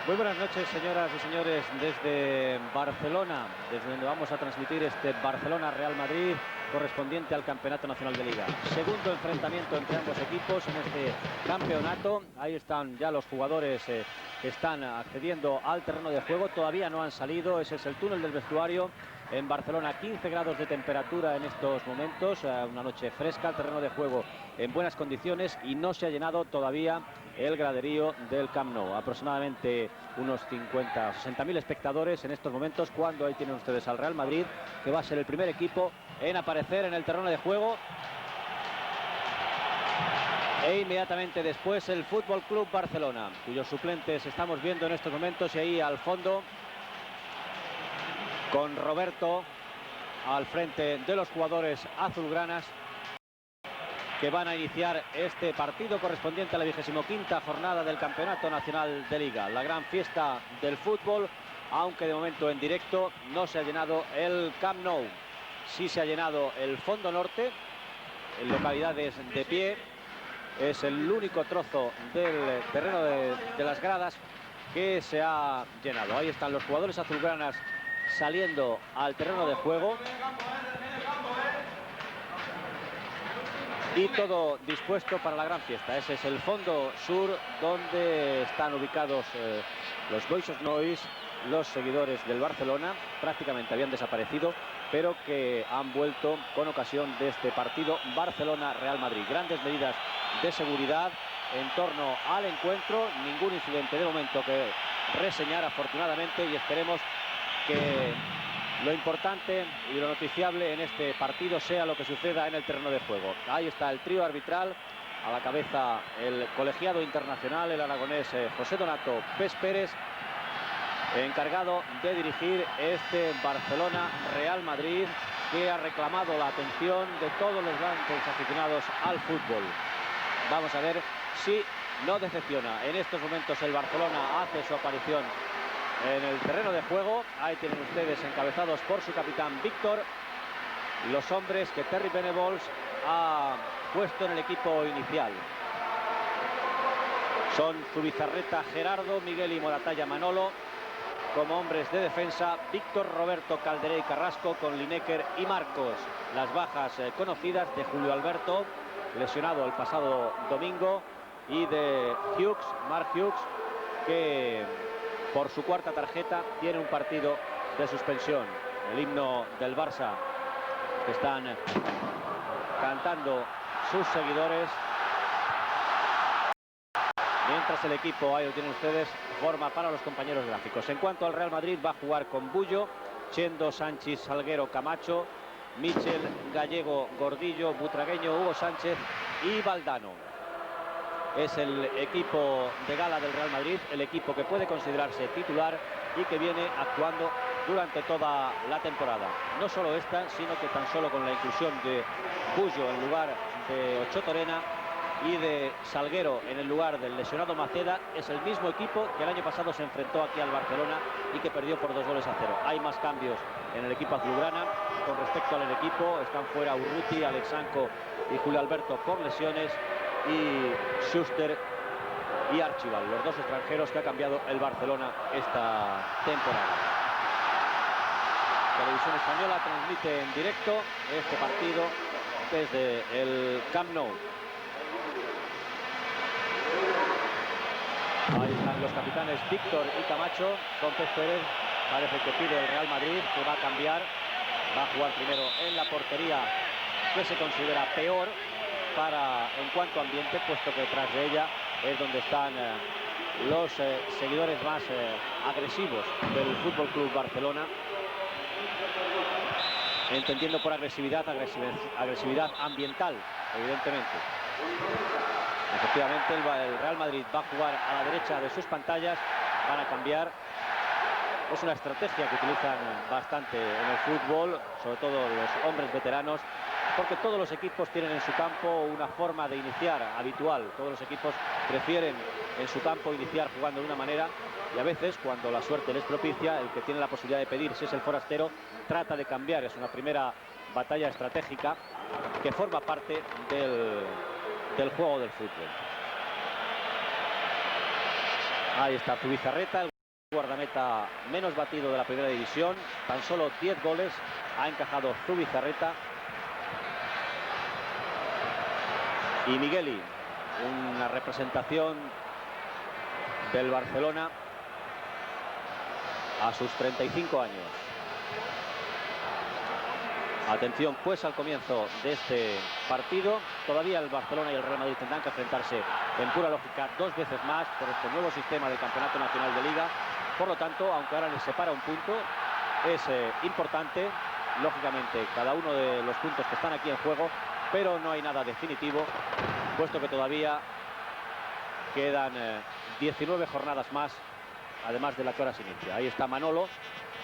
Muy buenas noches, señoras y señores, desde Barcelona, desde donde vamos a transmitir este Barcelona-Real Madrid correspondiente al Campeonato Nacional de Liga. Segundo enfrentamiento entre ambos equipos en este campeonato. Ahí están ya los jugadores que están accediendo al terreno de juego. Todavía no han salido. Ese es el túnel del vestuario. En Barcelona, 15 grados de temperatura en estos momentos. Una noche fresca, el terreno de juego en buenas condiciones y no se ha llenado todavía el graderío del Camp Nou. Aproximadamente unos 50 o 60.000 espectadores en estos momentos, cuando ahí tienen ustedes al Real Madrid, que va a ser el primer equipo en aparecer en el terreno de juego. E inmediatamente después el Fútbol Club Barcelona, cuyos suplentes estamos viendo en estos momentos, y ahí al fondo con Roberto al frente de los jugadores azulgranas, que van a iniciar este partido correspondiente a la 25ª jornada del Campeonato Nacional de Liga. La gran fiesta del fútbol, aunque de momento en directo no se ha llenado el Camp Nou. Sí se ha llenado el fondo norte, en localidades de pie. Es el único trozo del terreno de las gradas que se ha llenado. Ahí están los jugadores azulgranas saliendo al terreno de juego. Y todo dispuesto para la gran fiesta. Ese es el fondo sur, donde están ubicados los Boys of Noise, los seguidores del Barcelona. Prácticamente habían desaparecido, pero que han vuelto con ocasión de este partido Barcelona-Real Madrid. Grandes medidas de seguridad en torno al encuentro. Ningún incidente de momento que reseñar, afortunadamente, y esperemos que lo importante y lo noticiable en este partido sea lo que suceda en el terreno de juego. Ahí está el trío arbitral, a la cabeza el colegiado internacional, el aragonés José Donato Pes Pérez, encargado de dirigir este Barcelona-Real Madrid, que ha reclamado la atención de todos los grandes aficionados al fútbol. Vamos a ver si no decepciona. En estos momentos el Barcelona hace su aparición en el terreno de juego. Ahí tienen ustedes, encabezados por su capitán Víctor, los hombres que Terry Venables ha puesto en el equipo inicial. Son Zubizarreta, Gerardo, Miguel y Moratalla, Manolo como hombres de defensa, Víctor, Roberto, Calderé y Carrasco con Lineker y Marcos. Las bajas conocidas de Julio Alberto, lesionado el pasado domingo, y de Hughes, Mark Hughes, que por su cuarta tarjeta tiene un partido de suspensión. El himno del Barça que están cantando sus seguidores, mientras el equipo, ahí lo tienen ustedes, forma para los compañeros gráficos. En cuanto al Real Madrid, va a jugar con Bullo, Chendo, Sánchez, Salguero, Camacho, Michel, Gallego, Gordillo, Butragueño, Hugo Sánchez y Valdano. Es el equipo de gala del Real Madrid, el equipo que puede considerarse titular y que viene actuando durante toda la temporada. No solo esta, sino que tan solo con la inclusión de Bullo en lugar de Ocho Torena y de Salguero en el lugar del lesionado Maceda, es el mismo equipo que el año pasado se enfrentó aquí al Barcelona y que perdió por 2-0. Hay más cambios en el equipo azulgrana con respecto al equipo. Están fuera Urruti, Alexanco y Julio Alberto por lesiones, y Schuster y Archibald, los dos extranjeros que ha cambiado el Barcelona esta temporada. Televisión Española transmite en directo este partido desde el Camp Nou. Ahí están los capitanes Víctor y Camacho. Con Pes Pérez parece que pide el Real Madrid, que va a cambiar. Va a jugar primero en la portería, que se considera peor en cuanto a ambiente, puesto que detrás de ella es donde están los seguidores más agresivos del Fútbol Club Barcelona, entendiendo por agresividad ambiental, evidentemente. Efectivamente, el Real Madrid va a jugar a la derecha de sus pantallas, van a cambiar. Es una estrategia que utilizan bastante en el fútbol, sobre todo los hombres veteranos, porque todos los equipos tienen en su campo una forma de iniciar habitual. Todos los equipos prefieren en su campo iniciar jugando de una manera, y a veces, cuando la suerte les propicia, el que tiene la posibilidad de pedir, si es el forastero, trata de cambiar. Es una primera batalla estratégica que forma parte del juego del fútbol. Ahí está Zubizarreta. guardameta menos batido de la primera división, tan solo 10 goles ha encajado Zubizarreta. Y Migueli, una representación del Barcelona a sus 35 años. Atención pues al comienzo de este partido. Todavía el Barcelona y el Real Madrid tendrán que enfrentarse en pura lógica 2 veces más por este nuevo sistema del Campeonato Nacional de Liga. Por lo tanto, aunque ahora les separa un punto, es importante, lógicamente, cada uno de los puntos que están aquí en juego, pero no hay nada definitivo, puesto que todavía quedan 19 jornadas más, además de la que ahora se inicia. Ahí está Manolo,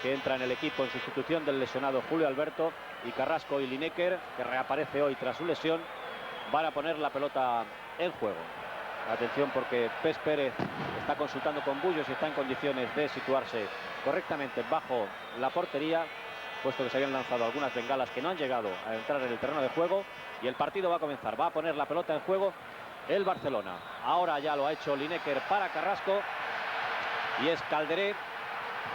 que entra en el equipo en sustitución del lesionado Julio Alberto, y Carrasco y Lineker, que reaparece hoy tras su lesión, van a poner la pelota en juego. Atención porque Pes Pérez está consultando con Bullo si está en condiciones de situarse correctamente bajo la portería, puesto que se habían lanzado algunas bengalas que no han llegado a entrar en el terreno de juego, y el partido va a comenzar. Va a poner la pelota en juego el Barcelona. Ahora ya lo ha hecho Lineker para Carrasco, y es Calderé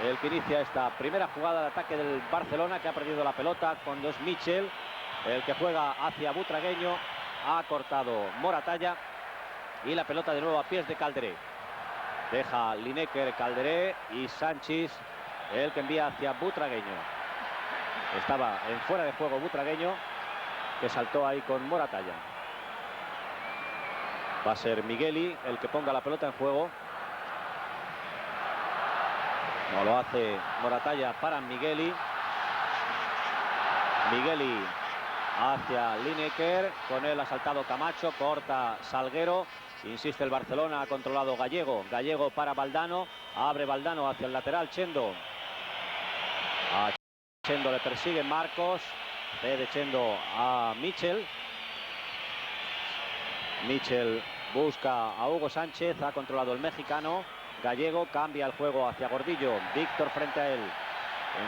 el que inicia esta primera jugada de ataque del Barcelona, que ha perdido la pelota cuando es Michel el que juega hacia Butragueño. Ha cortado Moratalla y la pelota de nuevo a pies de Calderé. Deja Lineker, Calderé, y Sánchez el que envía hacia Butragueño. Estaba en fuera de juego Butragueño, que saltó ahí con Moratalla. Va a ser Migueli el que ponga la pelota en juego. No lo hace Moratalla para Migueli. Migueli hacia Lineker. Con él ha saltado Camacho. Corta Salguero. Insiste el Barcelona. Ha controlado Gallego. Gallego para Valdano. Abre Valdano hacia el lateral. Chendo. A Chendo le persigue Marcos. Cede Chendo a Michel. Michel busca a Hugo Sánchez. Ha controlado el mexicano. Gallego cambia el juego hacia Gordillo. Víctor frente a él.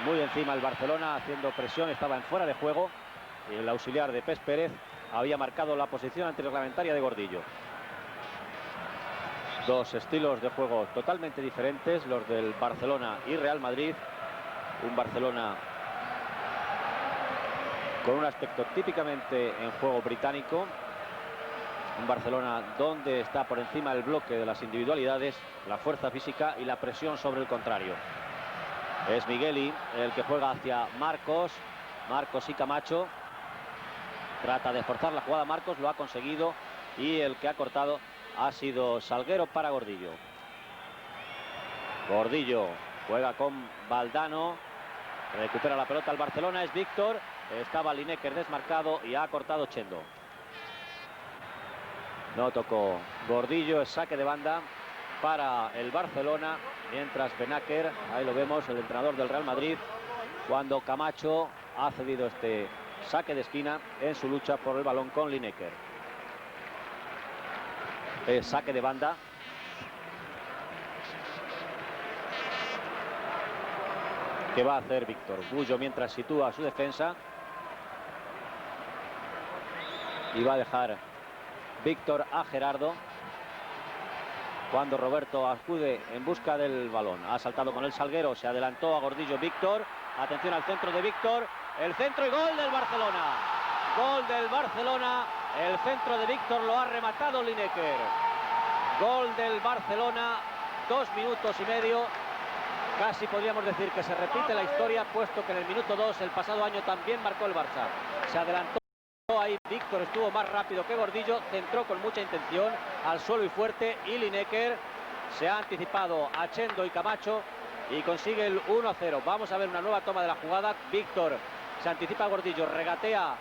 Muy encima el Barcelona haciendo presión. Estaba en fuera de juego. Y el auxiliar de Pes Pérez había marcado la posición antirreglamentaria de Gordillo. Dos estilos de juego totalmente diferentes, los del Barcelona y Real Madrid. Un Barcelona con un aspecto típicamente en juego británico. Un Barcelona donde está por encima el bloque de las individualidades, la fuerza física y la presión sobre el contrario. Es Migueli el que juega hacia Marcos. Marcos y Camacho. Trata de forzar la jugada Marcos, lo ha conseguido, y el que ha cortado ha sido Salguero para Gordillo. Gordillo juega con Valdano. Recupera la pelota al Barcelona, es Víctor. Estaba Lineker desmarcado y ha cortado Chendo. No tocó Gordillo, es saque de banda para el Barcelona, mientras Benaker, ahí lo vemos, el entrenador del Real Madrid, cuando Camacho ha cedido este saque de esquina en su lucha por el balón con Lineker. Es saque de banda. ¿Qué va a hacer Víctor? Bullo mientras sitúa su defensa. Y va a dejar Víctor a Gerardo cuando Roberto acude en busca del balón. Ha saltado con el Salguero, se adelantó a Gordillo Víctor. Atención al centro de Víctor. El centro y gol del Barcelona. Gol del Barcelona. El centro de Víctor lo ha rematado Lineker. Gol del Barcelona. 2 minutos y medio. Casi podríamos decir que se repite la historia, puesto que en el minuto 2 el pasado año también marcó el Barça. Se adelantó ahí Víctor, estuvo más rápido que Gordillo, centró con mucha intención al suelo y fuerte, y Lineker se ha anticipado a Chendo y Camacho y consigue el 1-0. Vamos a ver una nueva toma de la jugada. Víctor se anticipa a Gordillo, regatea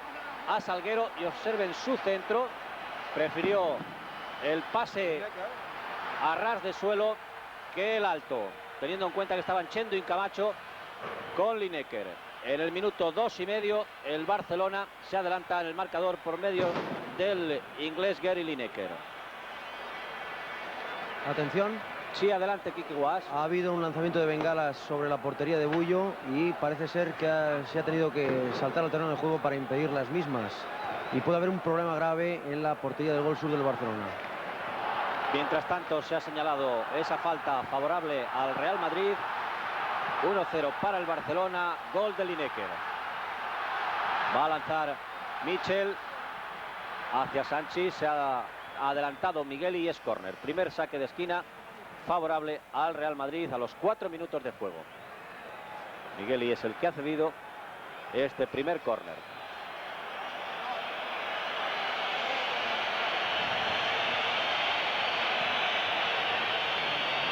a Salguero y observen su centro. Prefirió el pase a ras de suelo que el alto, teniendo en cuenta que estaban Chendo y Camacho con Lineker. En el minuto 2 y medio el Barcelona se adelanta en el marcador por medio del inglés Gary Lineker. Atención. Sí, adelante, Quique Guas. Ha habido un lanzamiento de bengalas sobre la portería de Bullo y parece ser que se ha tenido que saltar al terreno de juego para impedir las mismas. Y puede haber un problema grave en la portería del gol sur del Barcelona. Mientras tanto, se ha señalado esa falta favorable al Real Madrid. 1-0 para el Barcelona, gol de Lineker. Va a lanzar Michel hacia Sanchís, se ha adelantado Miguel y es córner. Primer saque de esquina favorable al Real Madrid a los 4 minutos de juego. Miguel es el que ha cedido este primer córner.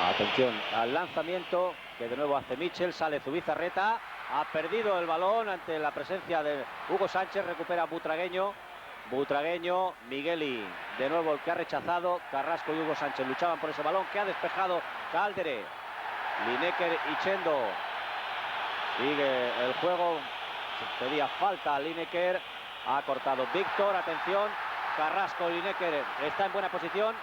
Atención al lanzamiento que de nuevo hace Michel, sale Zubizarreta, ha perdido el balón ante la presencia de Hugo Sánchez, recupera Butragueño, Migueli, de nuevo el que ha rechazado, Carrasco y Hugo Sánchez luchaban por ese balón que ha despejado Caldere, Lineker y Chendo, sigue el juego, pedía falta a Lineker, ha cortado Víctor, atención, Carrasco, Lineker está en buena posición,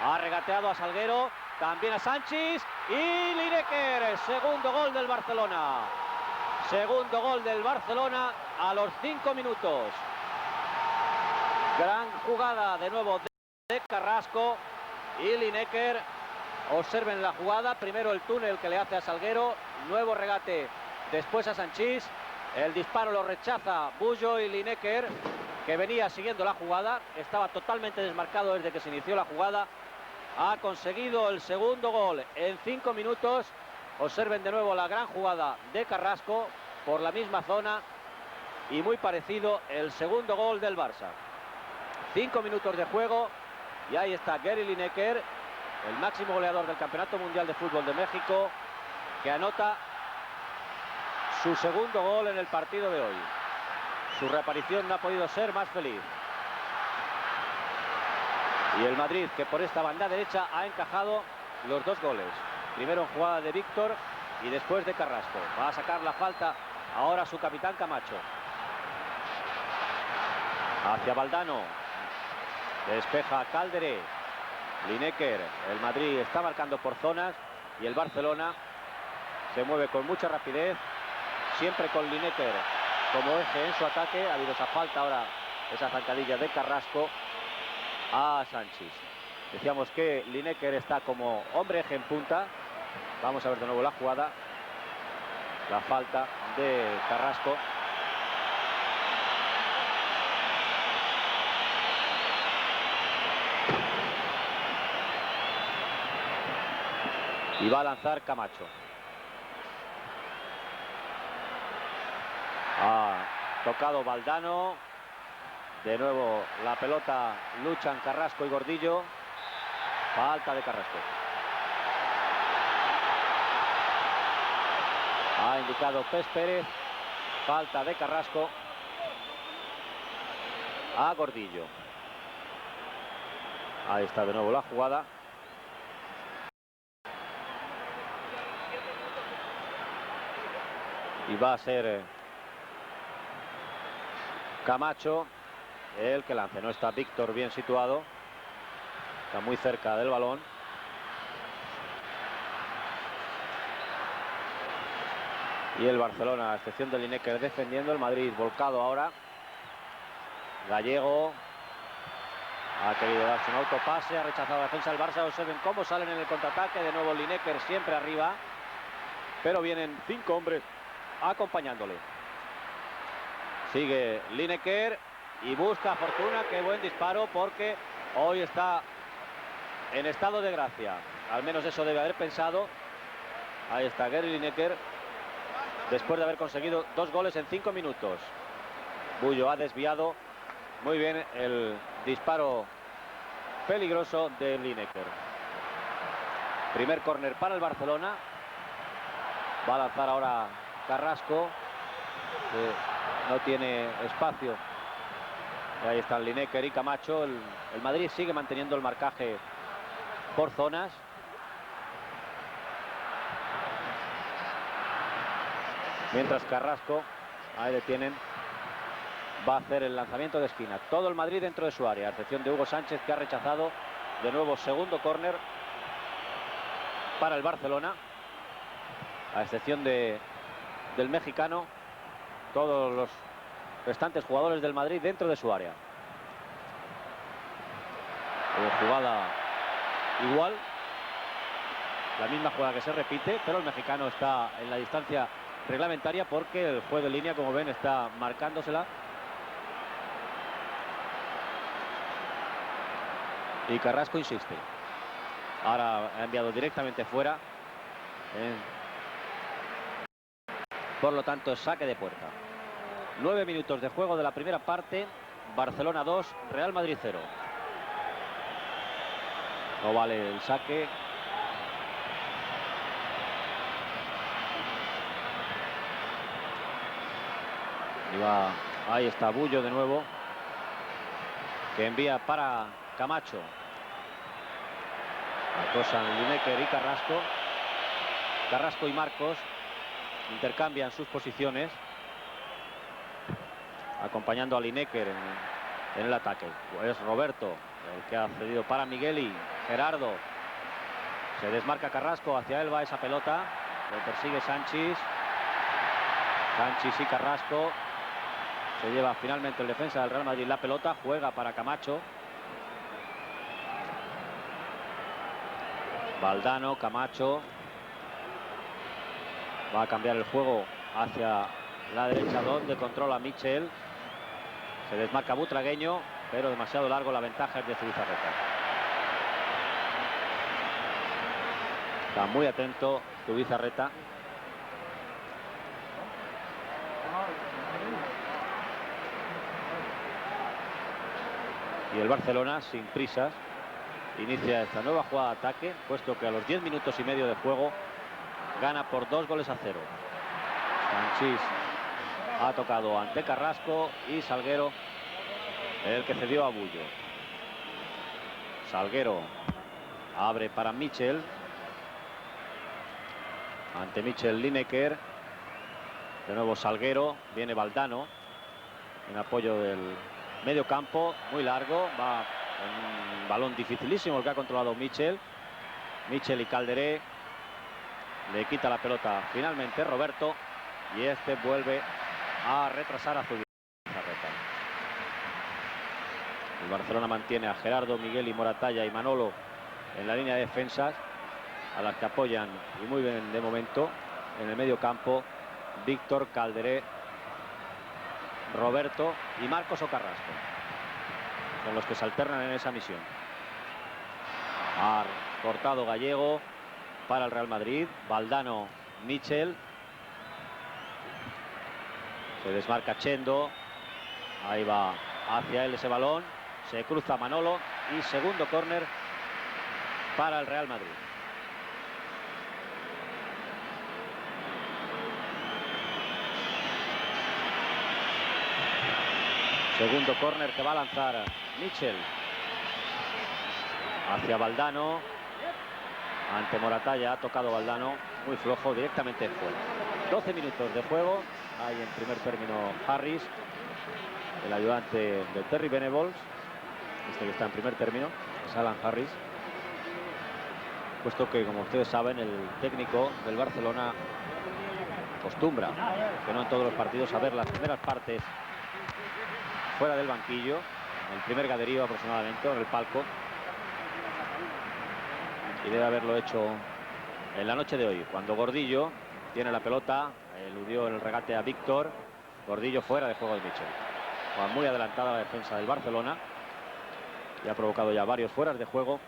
ha regateado a Salguero, también a Sanchís y Lineker, segundo gol del Barcelona. Segundo gol del Barcelona a los 5 minutos. Gran jugada de nuevo de Carrasco y Lineker. Observen la jugada, primero el túnel que le hace a Salguero, nuevo regate después a Sanchís. El disparo lo rechaza Bullo y Lineker, que venía siguiendo la jugada, estaba totalmente desmarcado desde que se inició la jugada. Ha conseguido el segundo gol en 5 minutos. Observen de nuevo la gran jugada de Carrasco por la misma zona y muy parecido el segundo gol del Barça. 5 minutos de juego y ahí está Gary Lineker, el máximo goleador del Campeonato Mundial de Fútbol de México, que anota su segundo gol en el partido de hoy. Su reaparición no ha podido ser más feliz. Y el Madrid, que por esta banda derecha ha encajado los 2 goles. Primero en jugada de Víctor y después de Carrasco. Va a sacar la falta ahora su capitán Camacho. Hacia Valdano. Despeja Caldere. Lineker. El Madrid está marcando por zonas y el Barcelona se mueve con mucha rapidez. Siempre con Lineker como eje en su ataque. Ha habido esa falta ahora, esa zancadilla de Carrasco a Sanchís. Decíamos que Lineker está como hombre eje en punta. Vamos a ver de nuevo la jugada. La falta de Carrasco. Y va a lanzar Camacho. Ha tocado Valdano. De nuevo la pelota, luchan Carrasco y Gordillo. Falta de Carrasco. Ha indicado Pes Pérez. Falta de Carrasco a Gordillo. Ahí está de nuevo la jugada. Y va a ser Camacho el que lance. No está Víctor bien situado, está muy cerca del balón. Y el Barcelona, a excepción de Lineker, defendiendo. El Madrid volcado ahora. Gallego ha querido darse un autopase, ha rechazado la defensa del Barça. Observen cómo salen en el contraataque. De nuevo Lineker siempre arriba, pero vienen 5 hombres acompañándole. Sigue Lineker y busca fortuna. Qué buen disparo, porque hoy está en estado de gracia. Al menos eso debe haber pensado. Ahí está Gary Lineker, después de haber conseguido 2 goles en 5 minutos. Bullo ha desviado muy bien el disparo peligroso de Lineker. Primer córner para el Barcelona. Va a lanzar ahora Carrasco, que no tiene espacio. Y ahí están Lineker y Camacho. El Madrid sigue manteniendo el marcaje por zonas. Mientras Carrasco, ahí le tienen, va a hacer el lanzamiento de esquina. Todo el Madrid dentro de su área, a excepción de Hugo Sánchez, que ha rechazado. De nuevo segundo córner para el Barcelona, a excepción del mexicano. Todos los restantes jugadores del Madrid dentro de su área. Jugada igual. La misma jugada que se repite, pero el mexicano está en la distancia reglamentaria porque el juez de línea, como ven, está marcándosela. Y Carrasco insiste. Ahora ha enviado directamente fuera. Por lo tanto, saque de puerta. 9 minutos de juego de la primera parte. Barcelona 2, Real Madrid 0. No vale el saque. Y va, ahí está Bullo de nuevo, que envía para Camacho. Acosan Lineker y Carrasco. Carrasco y Marcos intercambian sus posiciones, acompañando a Lineker en el ataque. Es Roberto el que ha cedido para Miguel y Gerardo. Se desmarca Carrasco, hacia él va esa pelota. Lo persigue Sanchis. Sanchis y Carrasco. Se lleva finalmente el defensa del Real Madrid la pelota. Juega para Camacho. Valdano, Camacho. Va a cambiar el juego hacia la derecha, donde controla Michel. Se desmarca Butragueño, pero demasiado largo. La ventaja es de Zubizarreta. Está muy atento Zubizarreta. Y el Barcelona, sin prisas, inicia esta nueva jugada de ataque, puesto que a los 10 minutos y medio de juego gana por 2-0. Sanchís ha tocado ante Carrasco y Salguero, el que cedió a Bullo. Salguero abre para Michel. Ante Michel, Lineker. De nuevo Salguero. Viene Valdano en apoyo del medio campo, muy largo. Va en un balón dificilísimo el que ha controlado Michel. Michel y Calderé. Le quita la pelota finalmente Roberto. Y este vuelve a retrasar a Zubizarreta. El Barcelona mantiene a Gerardo, Miguel y Moratalla y Manolo en la línea de defensas, a las que apoyan, y muy bien de momento, en el medio campo Víctor, Calderé, Roberto y Marcos o Carrasco. Son los que se alternan en esa misión. Ha cortado Gallego para el Real Madrid. Valdano, Michel. Se desmarca Chendo. Ahí va hacia él ese balón. Se cruza Manolo y segundo córner para el Real Madrid. Segundo córner que va a lanzar Michel hacia Valdano. Ante Moratalla ha tocado Valdano, muy flojo, directamente fuera. 12 minutos de juego. Hay en primer término Harris, el ayudante de Terry Venables. Este que está en primer término es Alan Harris, puesto que, como ustedes saben, el técnico del Barcelona acostumbra, que no en todos los partidos, a ver las primeras partes fuera del banquillo, en el primer graderío aproximadamente, o en el palco, y debe haberlo hecho en la noche de hoy, cuando Gordillo tiene la pelota. Eludió el regate a Víctor. Gordillo fuera de juego de Michel. Muy adelantada la defensa del Barcelona y ha provocado ya varios fueras de juego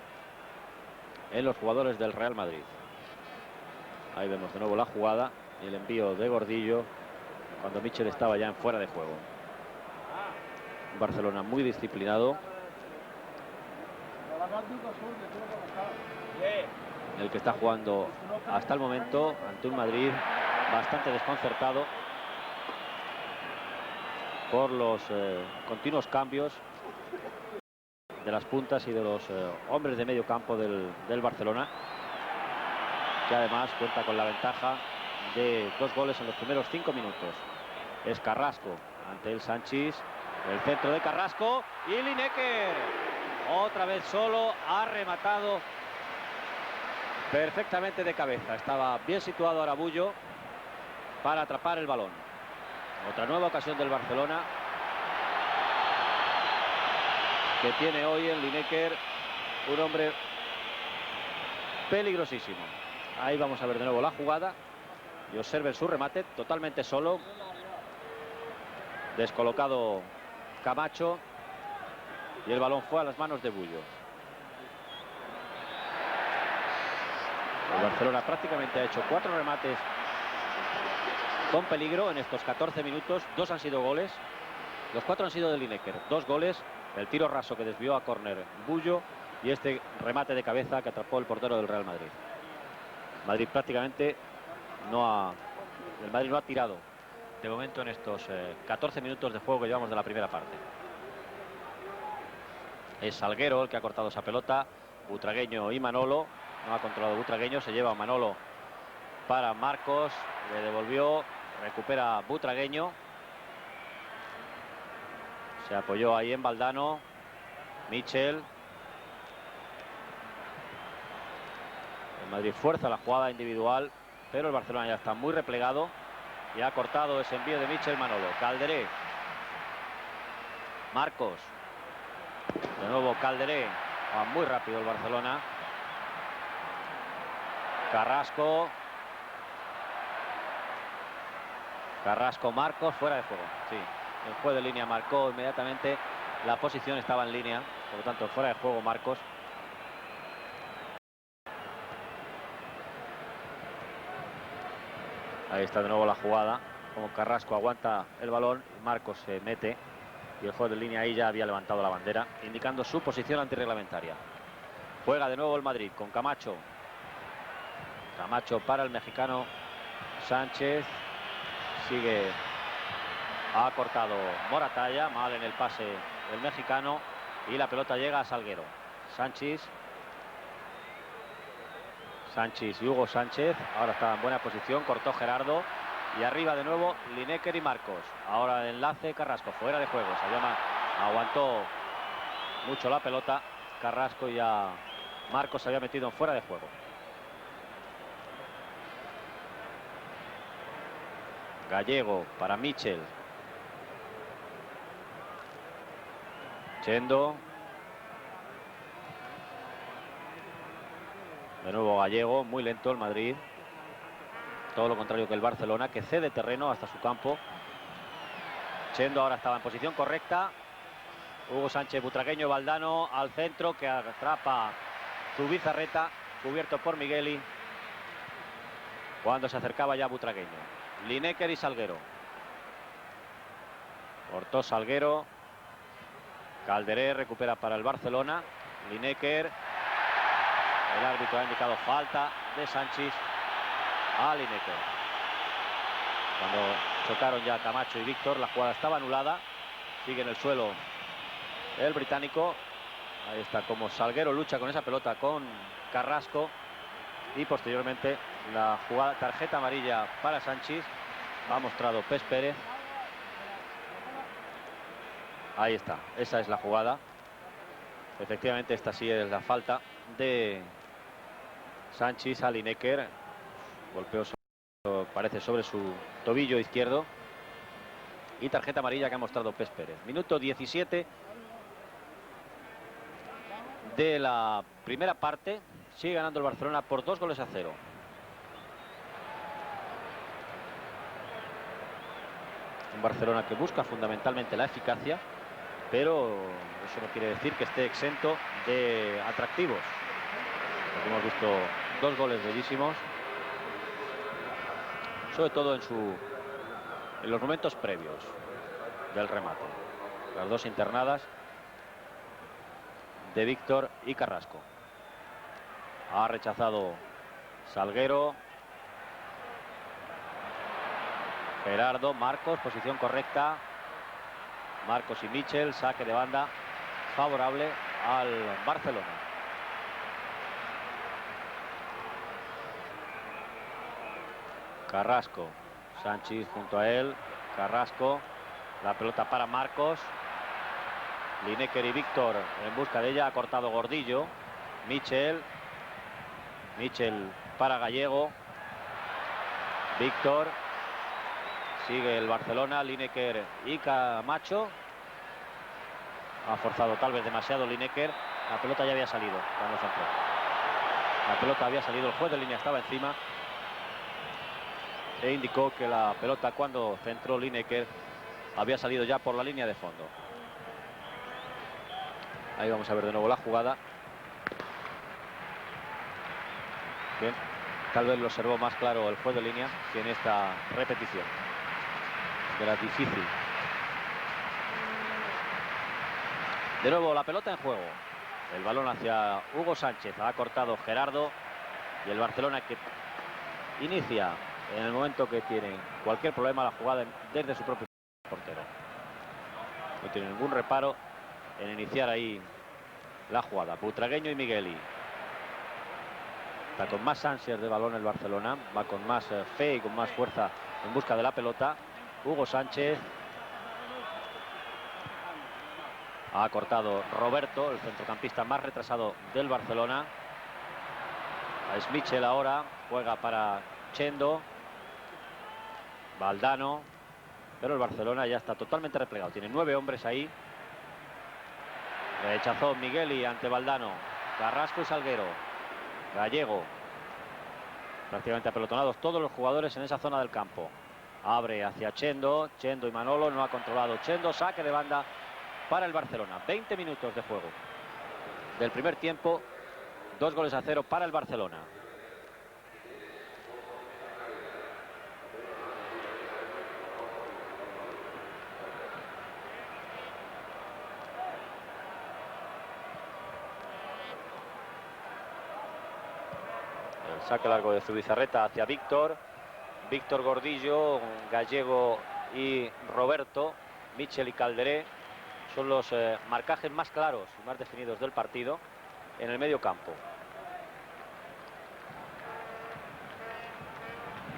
en los jugadores del Real Madrid. Ahí vemos de nuevo la jugada y el envío de Gordillo cuando Michel estaba ya en fuera de juego. Un Barcelona muy disciplinado, el que está jugando hasta el momento ante un Madrid bastante desconcertado por los continuos cambios de las puntas y de los hombres de medio campo del Barcelona, que además cuenta con la ventaja de 2 goles en los primeros 5 minutos. Es Carrasco ante el Sanchis, el centro de Carrasco y Lineker otra vez solo, ha rematado perfectamente de cabeza. Estaba bien situado ahora Bullo para atrapar el balón. Otra nueva ocasión del Barcelona, que tiene hoy en Lineker, un hombre peligrosísimo. Ahí vamos a ver de nuevo la jugada. Y observen su remate, totalmente solo. Descolocado Camacho. Y el balón fue a las manos de Bullo. El Barcelona prácticamente ha hecho 4 remates con peligro en estos 14 minutos. 2 han sido goles. Los 4 han sido de Lineker. 2 goles. El tiro raso que desvió a córner Bullo. Y este remate de cabeza que atrapó el portero del Real Madrid. Madrid prácticamente el Madrid no ha tirado de momento en estos 14 minutos de juego que llevamos de la primera parte. Es Salguero el que ha cortado esa pelota. Butragueño y Manolo. No ha controlado Butragueño. Se lleva Manolo para Marcos. Le devolvió. Recupera Butragueño. Se apoyó ahí en Valdano. Michel. El Madrid fuerza la jugada individual, pero el Barcelona ya está muy replegado y ha cortado ese envío de Michel. Manolo. Calderé. Marcos. De nuevo Calderé. Va muy rápido el Barcelona. Carrasco. Carrasco, Marcos, fuera de juego. Sí, el juez de línea marcó inmediatamente. La posición estaba en línea, por lo tanto fuera de juego Marcos. Ahí está de nuevo la jugada. Como Carrasco aguanta el balón, Marcos se mete. Y el juez de línea ahí ya había levantado la bandera, indicando su posición antirreglamentaria. Juega de nuevo el Madrid con Camacho. Camacho para el mexicano Sánchez. Sigue. Ha cortado Moratalla. Mal en el pase el mexicano. Y la pelota llega a Salguero. Sánchez y Hugo Sánchez. Ahora está en buena posición. Cortó Gerardo. Y arriba de nuevo Lineker y Marcos. Ahora el enlace Carrasco. Fuera de juego. Aguantó mucho la pelota. Carrasco y ya Marcos se había metido en fuera de juego. Gallego para Michel. Chendo. De nuevo Gallego, muy lento el Madrid. Todo lo contrario que el Barcelona, que cede terreno hasta su campo. Chendo ahora estaba en posición correcta. Hugo Sánchez, Butragueño, Valdano al centro, que atrapa Zubizarreta, cubierto por Migueli. Cuando se acercaba ya Butragueño. Lineker y Salguero. Cortó Salguero. Calderé recupera para el Barcelona. Lineker. El árbitro ha indicado falta de Sánchez a Lineker. Cuando chocaron ya Camacho y Víctor, la jugada estaba anulada. Sigue en el suelo el británico. Ahí está como Salguero lucha con esa pelota con Carrasco. Y posteriormente la jugada, tarjeta amarilla para Sánchez. Ha mostrado Pes Pérez. Ahí está, esa es la jugada. Efectivamente esta sí es la falta de Sánchez a Lineker. Golpeó parece sobre su tobillo izquierdo. Y tarjeta amarilla que ha mostrado Pes Pérez. Minuto 17 de la primera parte. Sigue ganando el Barcelona por 2-0. Un Barcelona que busca fundamentalmente la eficacia, pero eso no quiere decir que esté exento de atractivos. Porque hemos visto 2 goles bellísimos, sobre todo en los momentos previos del remate. Las 2 internadas de Víctor y Carrasco. Ha rechazado Salguero. Gerardo, Marcos, posición correcta. Marcos y Michel, saque de banda favorable al Barcelona. Carrasco, Sánchez junto a él. Carrasco, la pelota para Marcos. Lineker y Víctor en busca de ella. Ha cortado Gordillo. Michel para Gallego. Víctor. Sigue el Barcelona. Lineker y Camacho. Ha forzado tal vez demasiado Lineker. La pelota ya había salido cuando se entró. La pelota había salido, el juez de línea estaba encima e indicó que la pelota, cuando centró Lineker, había salido ya por la línea de fondo. Ahí vamos a ver de nuevo la jugada. Bien, tal vez lo observó más claro el juez de línea que en esta repetición. Era difícil. De nuevo la pelota en juego. El balón hacia Hugo Sánchez. Ha cortado Gerardo. Y el Barcelona, que inicia en el momento que tiene cualquier problema la jugada desde su propio portero. No tiene ningún reparo en iniciar ahí la jugada. Butragueño y Migueli. Está con más ansias de balón el Barcelona. Va con más fe y con más fuerza en busca de la pelota. Hugo Sánchez. Ha cortado Roberto, el centrocampista más retrasado del Barcelona. Es Michel ahora. Juega para Chendo. Valdano. Pero el Barcelona ya está totalmente replegado. Tiene 9 hombres ahí. Rechazó Migueli ante Valdano. Carrasco y Salguero. Gallego. Prácticamente apelotonados todos los jugadores en esa zona del campo. Abre hacia Chendo. Chendo y Manolo. No ha controlado Chendo. Saque de banda para el Barcelona. 20 minutos de juego del primer tiempo. 2-0 para el Barcelona. El saque largo de Zubizarreta hacia Víctor. Víctor Gordillo, Gallego y Roberto. Michel y Calderé son los marcajes más claros y más definidos del partido en el medio campo.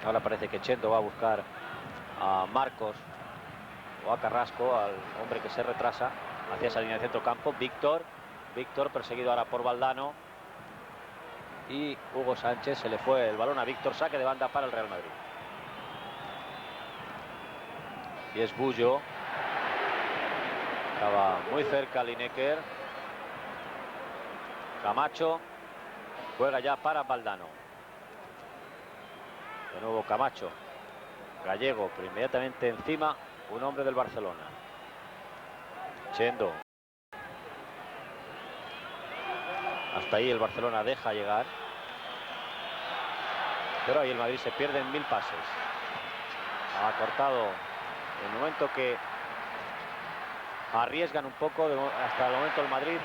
Ahora parece que Chendo va a buscar a Marcos o a Carrasco, al hombre que se retrasa hacia esa línea de centro campo. Víctor perseguido ahora por Valdano. Y Hugo Sánchez, se le fue el balón a Víctor. Saque de banda para el Real Madrid. Y es Bullo. Estaba muy cerca Lineker. Camacho. Juega ya para Valdano. De nuevo Camacho. Gallego, pero inmediatamente encima un hombre del Barcelona. Chendo. Hasta ahí el Barcelona deja llegar. Pero ahí el Madrid se pierde en 1000 pases. Ha cortado el momento que arriesgan un poco. Hasta el momento el Madrid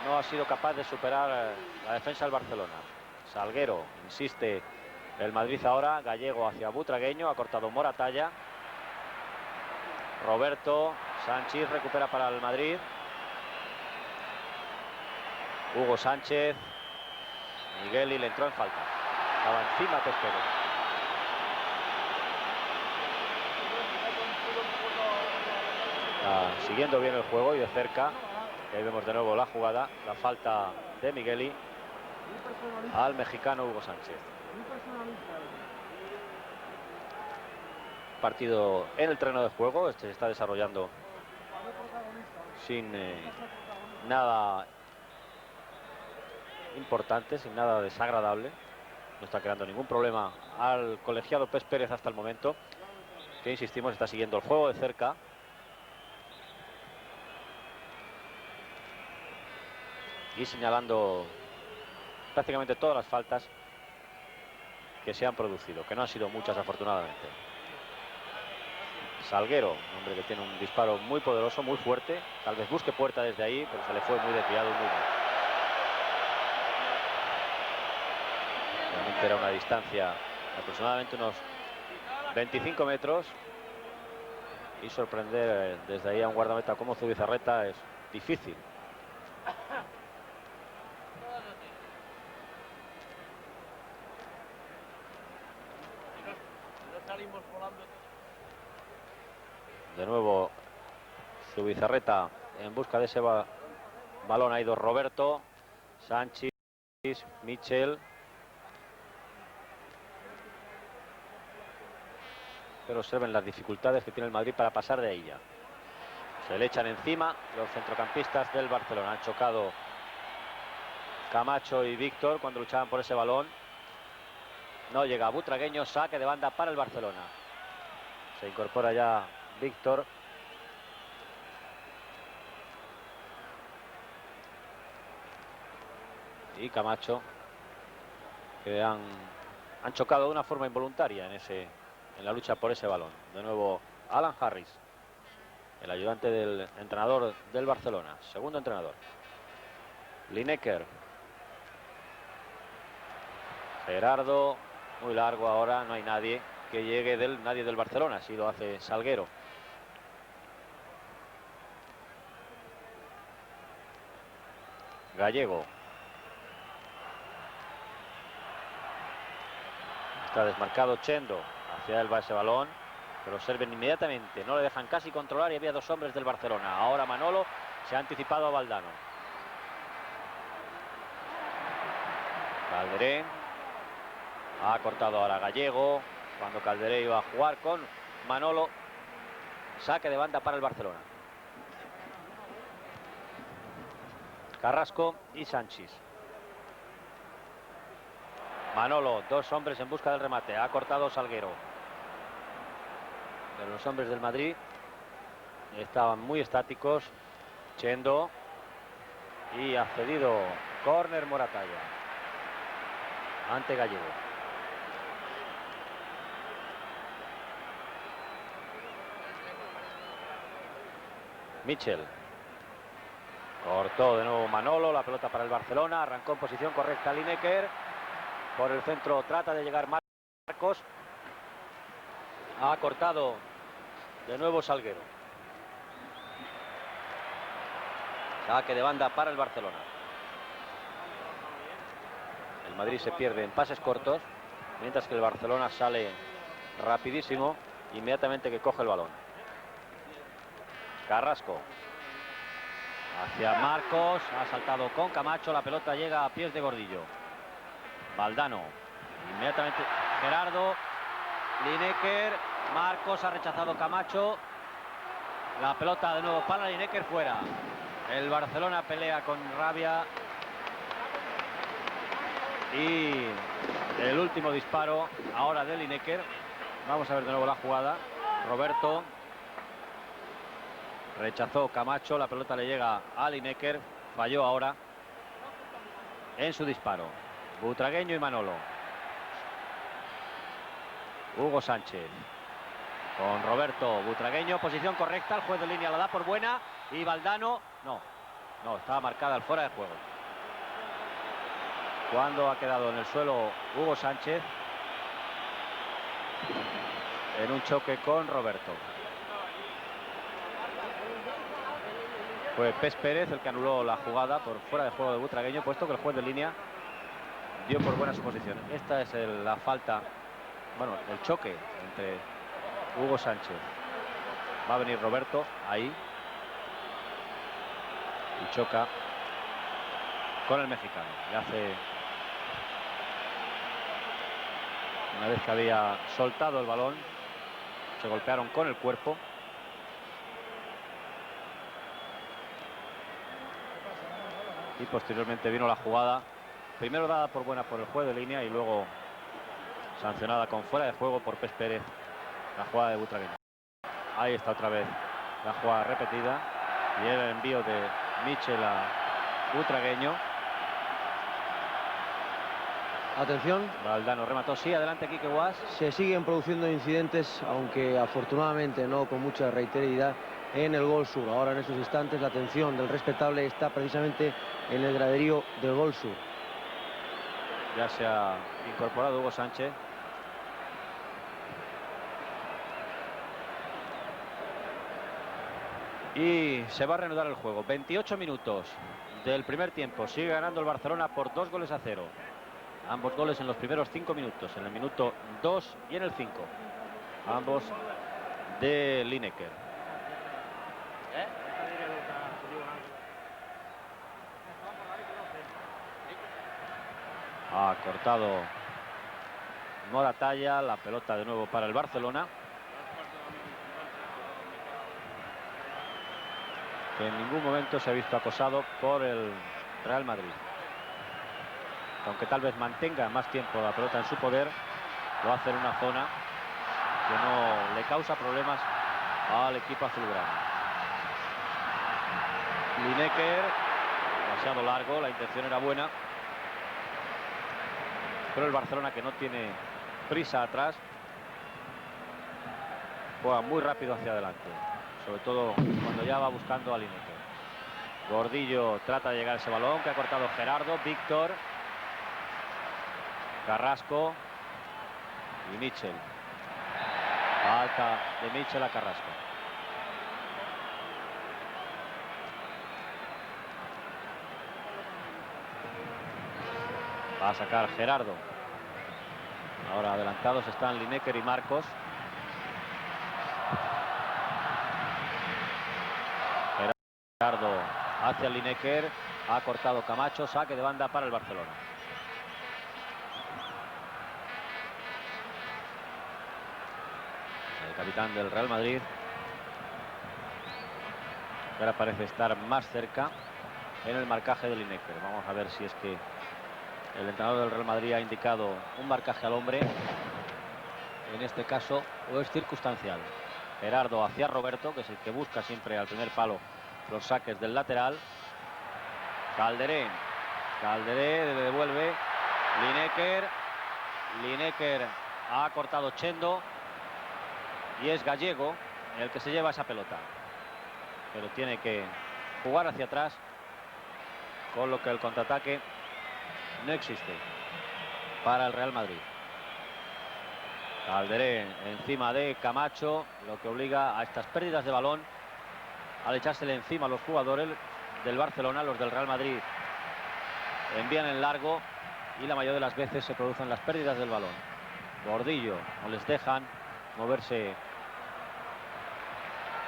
no ha sido capaz de superar la defensa del Barcelona. Salguero, insiste el Madrid ahora. Gallego hacia Butragueño. Ha cortado Moratalla. Roberto. Sánchez recupera para el Madrid. Hugo Sánchez. Migueli le entró en falta. Estaba encima Pesquero. Siguiendo bien el juego y de cerca. Y ahí vemos de nuevo la jugada. La falta de Migueli al mexicano Hugo Sánchez. Partido en el terreno de juego. Este se está desarrollando sin nada importante, sin nada desagradable. No está creando ningún problema al colegiado Pes Pérez hasta el momento, que insistimos está siguiendo el juego de cerca. Y señalando prácticamente todas las faltas que se han producido, que no han sido muchas afortunadamente. Salguero, un hombre que tiene un disparo muy poderoso, muy fuerte. Tal vez busque puerta desde ahí, pero se le fue muy desviado y muy mal. Realmente era una distancia de aproximadamente unos 25 metros. Y sorprender desde ahí a un guardameta como Zubizarreta es difícil. De nuevo Zubizarreta en busca de ese balón. Ha ido Roberto, Sánchez, Michel. Pero observen las dificultades que tiene el Madrid para pasar de ella. Se le echan encima los centrocampistas del Barcelona. Han chocado Camacho y Víctor cuando luchaban por ese balón. No llega Butragueño, saque de banda para el Barcelona. Se incorpora ya Víctor. Y Camacho, que han chocado de una forma involuntaria en la lucha por ese balón. De nuevo Alan Harris, el ayudante del entrenador del Barcelona, segundo entrenador. Lineker. Gerardo, muy largo ahora, no hay nadie que llegue nadie del Barcelona, así lo hace Salguero. Gallego. Está desmarcado Chendo, hacia él va ese balón, pero observen inmediatamente, no le dejan casi controlar y había dos hombres del Barcelona. Ahora Manolo se ha anticipado a Valdano. Calderé ha cortado ahora Gallego, cuando Calderé iba a jugar con Manolo. Saque de banda para el Barcelona. Carrasco y Sánchez. Manolo, dos hombres en busca del remate. Ha cortado Salguero. Pero los hombres del Madrid estaban muy estáticos. Chendo. Y ha cedido córner Moratalla ante Gallego. Mitchell. Cortó de nuevo Manolo, la pelota para el Barcelona. Arrancó en posición correcta Lineker. Por el centro trata de llegar Marcos. Ha cortado de nuevo Salguero. Saque de banda para el Barcelona. El Madrid se pierde en pases cortos, mientras que el Barcelona sale rapidísimo inmediatamente que coge el balón. Carrasco. Hacia Marcos. Ha saltado con Camacho. La pelota llega a pies de Gordillo. Valdano. Inmediatamente Gerardo. Lineker. Marcos ha rechazado Camacho. La pelota de nuevo para Lineker, fuera. El Barcelona pelea con rabia. Y el último disparo ahora de Lineker. Vamos a ver de nuevo la jugada. Roberto. Rechazó Camacho. La pelota le llega a Lineker. Falló ahora en su disparo. Butragueño y Manolo. Hugo Sánchez con Roberto. Butragueño, posición correcta. El juez de línea la da por buena. Y Valdano, no, estaba marcada el fuera de juego. Cuando ha quedado en el suelo Hugo Sánchez en un choque con Roberto. Fue Pes Pérez el que anuló la jugada por fuera de juego de Butragueño, puesto que el juez de línea dio por buena su posición. Esta es la falta, bueno, el choque entre Hugo Sánchez. Va a venir Roberto ahí y choca con el mexicano. Le hace, una vez que había soltado el balón, se golpearon con el cuerpo. Y posteriormente vino la jugada, primero dada por buena por el juez de línea y luego sancionada con fuera de juego por Pes Pérez, la jugada de Butragueño. Ahí está otra vez la jugada repetida y el envío de Mitchell a Butragueño. Atención. Valdano remató, sí, adelante Quique Guas. Se siguen produciendo incidentes, aunque afortunadamente no con mucha reiteralidad, en el Gol Sur. Ahora en estos instantes la atención del respetable está precisamente en el graderío del Gol Sur. Ya se ha incorporado Hugo Sánchez. Y se va a reanudar el juego. 28 minutos del primer tiempo. Sigue ganando el Barcelona por 2-0. Ambos goles en los primeros 5 minutos. En el minuto 2 y en el 5. Ambos de Lineker. Ha cortado Moratalla. La pelota de nuevo para el Barcelona, que en ningún momento se ha visto acosado por el Real Madrid. aunque tal vez mantenga más tiempo la pelota en su poder, lo hace en una zona que no le causa problemas al equipo azulgrana. Lineker, demasiado largo, la intención era buena, pero el Barcelona, que no tiene prisa atrás, juega muy rápido hacia adelante, sobre todo cuando ya va buscando a Lineker. Gordillo trata de llegar a ese balón que ha cortado Gerardo, Víctor, Carrasco y Mitchell. Falta de Mitchell a Carrasco. Va a sacar Gerardo. Ahora adelantados están Lineker y Marcos. Gerardo hacia Lineker. Ha cortado Camacho. Saque de banda para el Barcelona. El capitán del Real Madrid, que ahora parece estar más cerca en el marcaje de Lineker. Vamos a ver si es que el entrenador del Real Madrid ha indicado un marcaje al hombre, en este caso, o es circunstancial. Gerardo hacia Roberto, que es el que busca siempre al primer palo los saques del lateral. Calderé le devuelve. Lineker ha cortado Chendo y es Gallego el que se lleva esa pelota, pero tiene que jugar hacia atrás, con lo que el contraataque no existe para el Real Madrid. Calderé encima de Camacho, lo que obliga a estas pérdidas de balón, al echársele encima a los jugadores del Barcelona. Los del Real Madrid envían en largo y la mayoría de las veces se producen las pérdidas del balón. Gordillo no les dejan moverse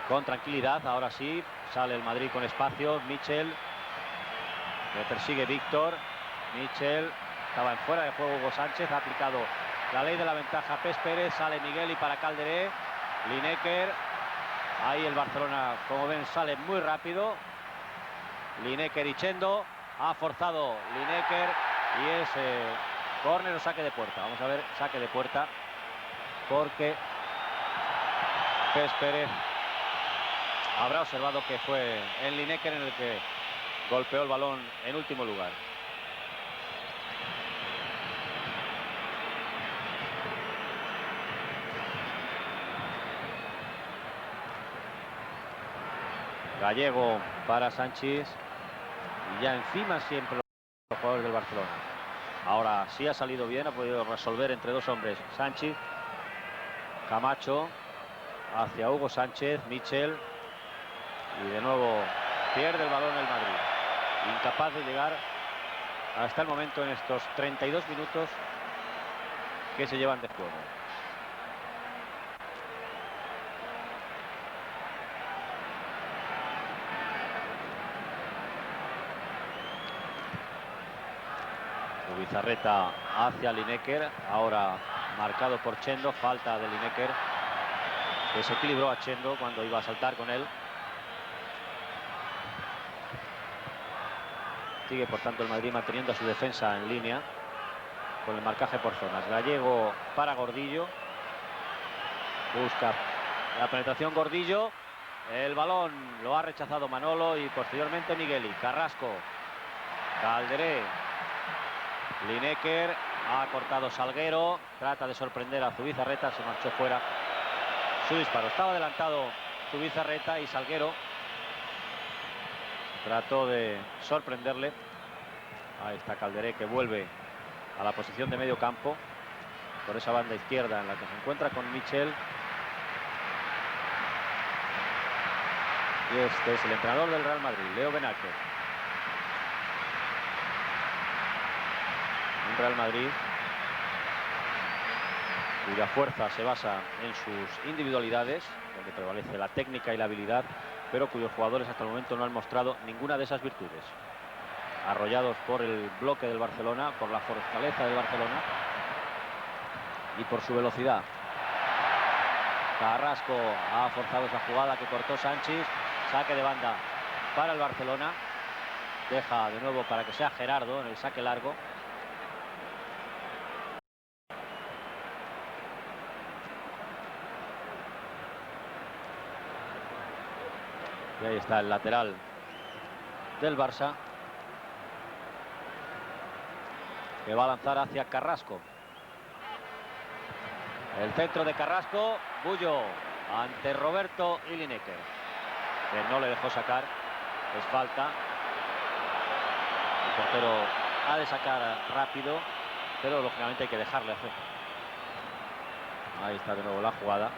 con tranquilidad. Ahora sí, sale el Madrid con espacio. Mitchell, le persigue Víctor. Mitchell estaba en fuera de juego. Hugo Sánchez ha aplicado la ley de la ventaja. Pes Pérez, sale Miguel y para Calderé. Lineker, ahí el Barcelona, como ven, sale muy rápido. Lineker y Chendo, ha forzado Lineker y es córner o saque de puerta. Vamos a ver, saque de puerta, porque Pes Pérez habrá observado que fue en Lineker en el que golpeó el balón en último lugar. Gallego para Sánchez y ya encima siempre los jugadores del Barcelona. Ahora sí ha salido bien, ha podido resolver entre dos hombres. Sánchez, Camacho hacia Hugo Sánchez, Mitchell, y de nuevo pierde el balón el Madrid, incapaz de llegar hasta el momento en estos 32 minutos que se llevan de juego. Zubizarreta hacia Lineker, ahora marcado por Chendo, falta de Lineker. Desequilibró a Chendo cuando iba a saltar con él. Sigue por tanto el Madrid manteniendo a su defensa en línea con el marcaje por zonas. Gallego para Gordillo, busca la penetración Gordillo, el balón lo ha rechazado Manolo y posteriormente Migueli. Carrasco, Calderé, Lineker, ha cortado Salguero, trata de sorprender a Zubizarreta, se marchó fuera su disparo. Estaba adelantado Zubizarreta y Salguero trató de sorprenderle. Ahí está Calderé, que vuelve a la posición de medio campo por esa banda izquierda en la que se encuentra con Mitchell. Y este es el entrenador del Real Madrid, Leo Benaker. Un Real Madrid cuya fuerza se basa en sus individualidades, donde prevalece la técnica y la habilidad, pero cuyos jugadores hasta el momento no han mostrado ninguna de esas virtudes. Arrollados por el bloque del Barcelona, por la fortaleza del Barcelona y por su velocidad. Carrasco ha forzado esa jugada que cortó Sánchez. Saque de banda para el Barcelona. Deja de nuevo para que sea Gerardo en el saque largo. Y ahí está el lateral del Barça, que va a lanzar hacia Carrasco. El centro de Carrasco, Bullo ante Roberto y Lineker, que no le dejó sacar. Es falta. El portero ha de sacar rápido, pero lógicamente hay que dejarle hacer. Ahí está de nuevo la jugada.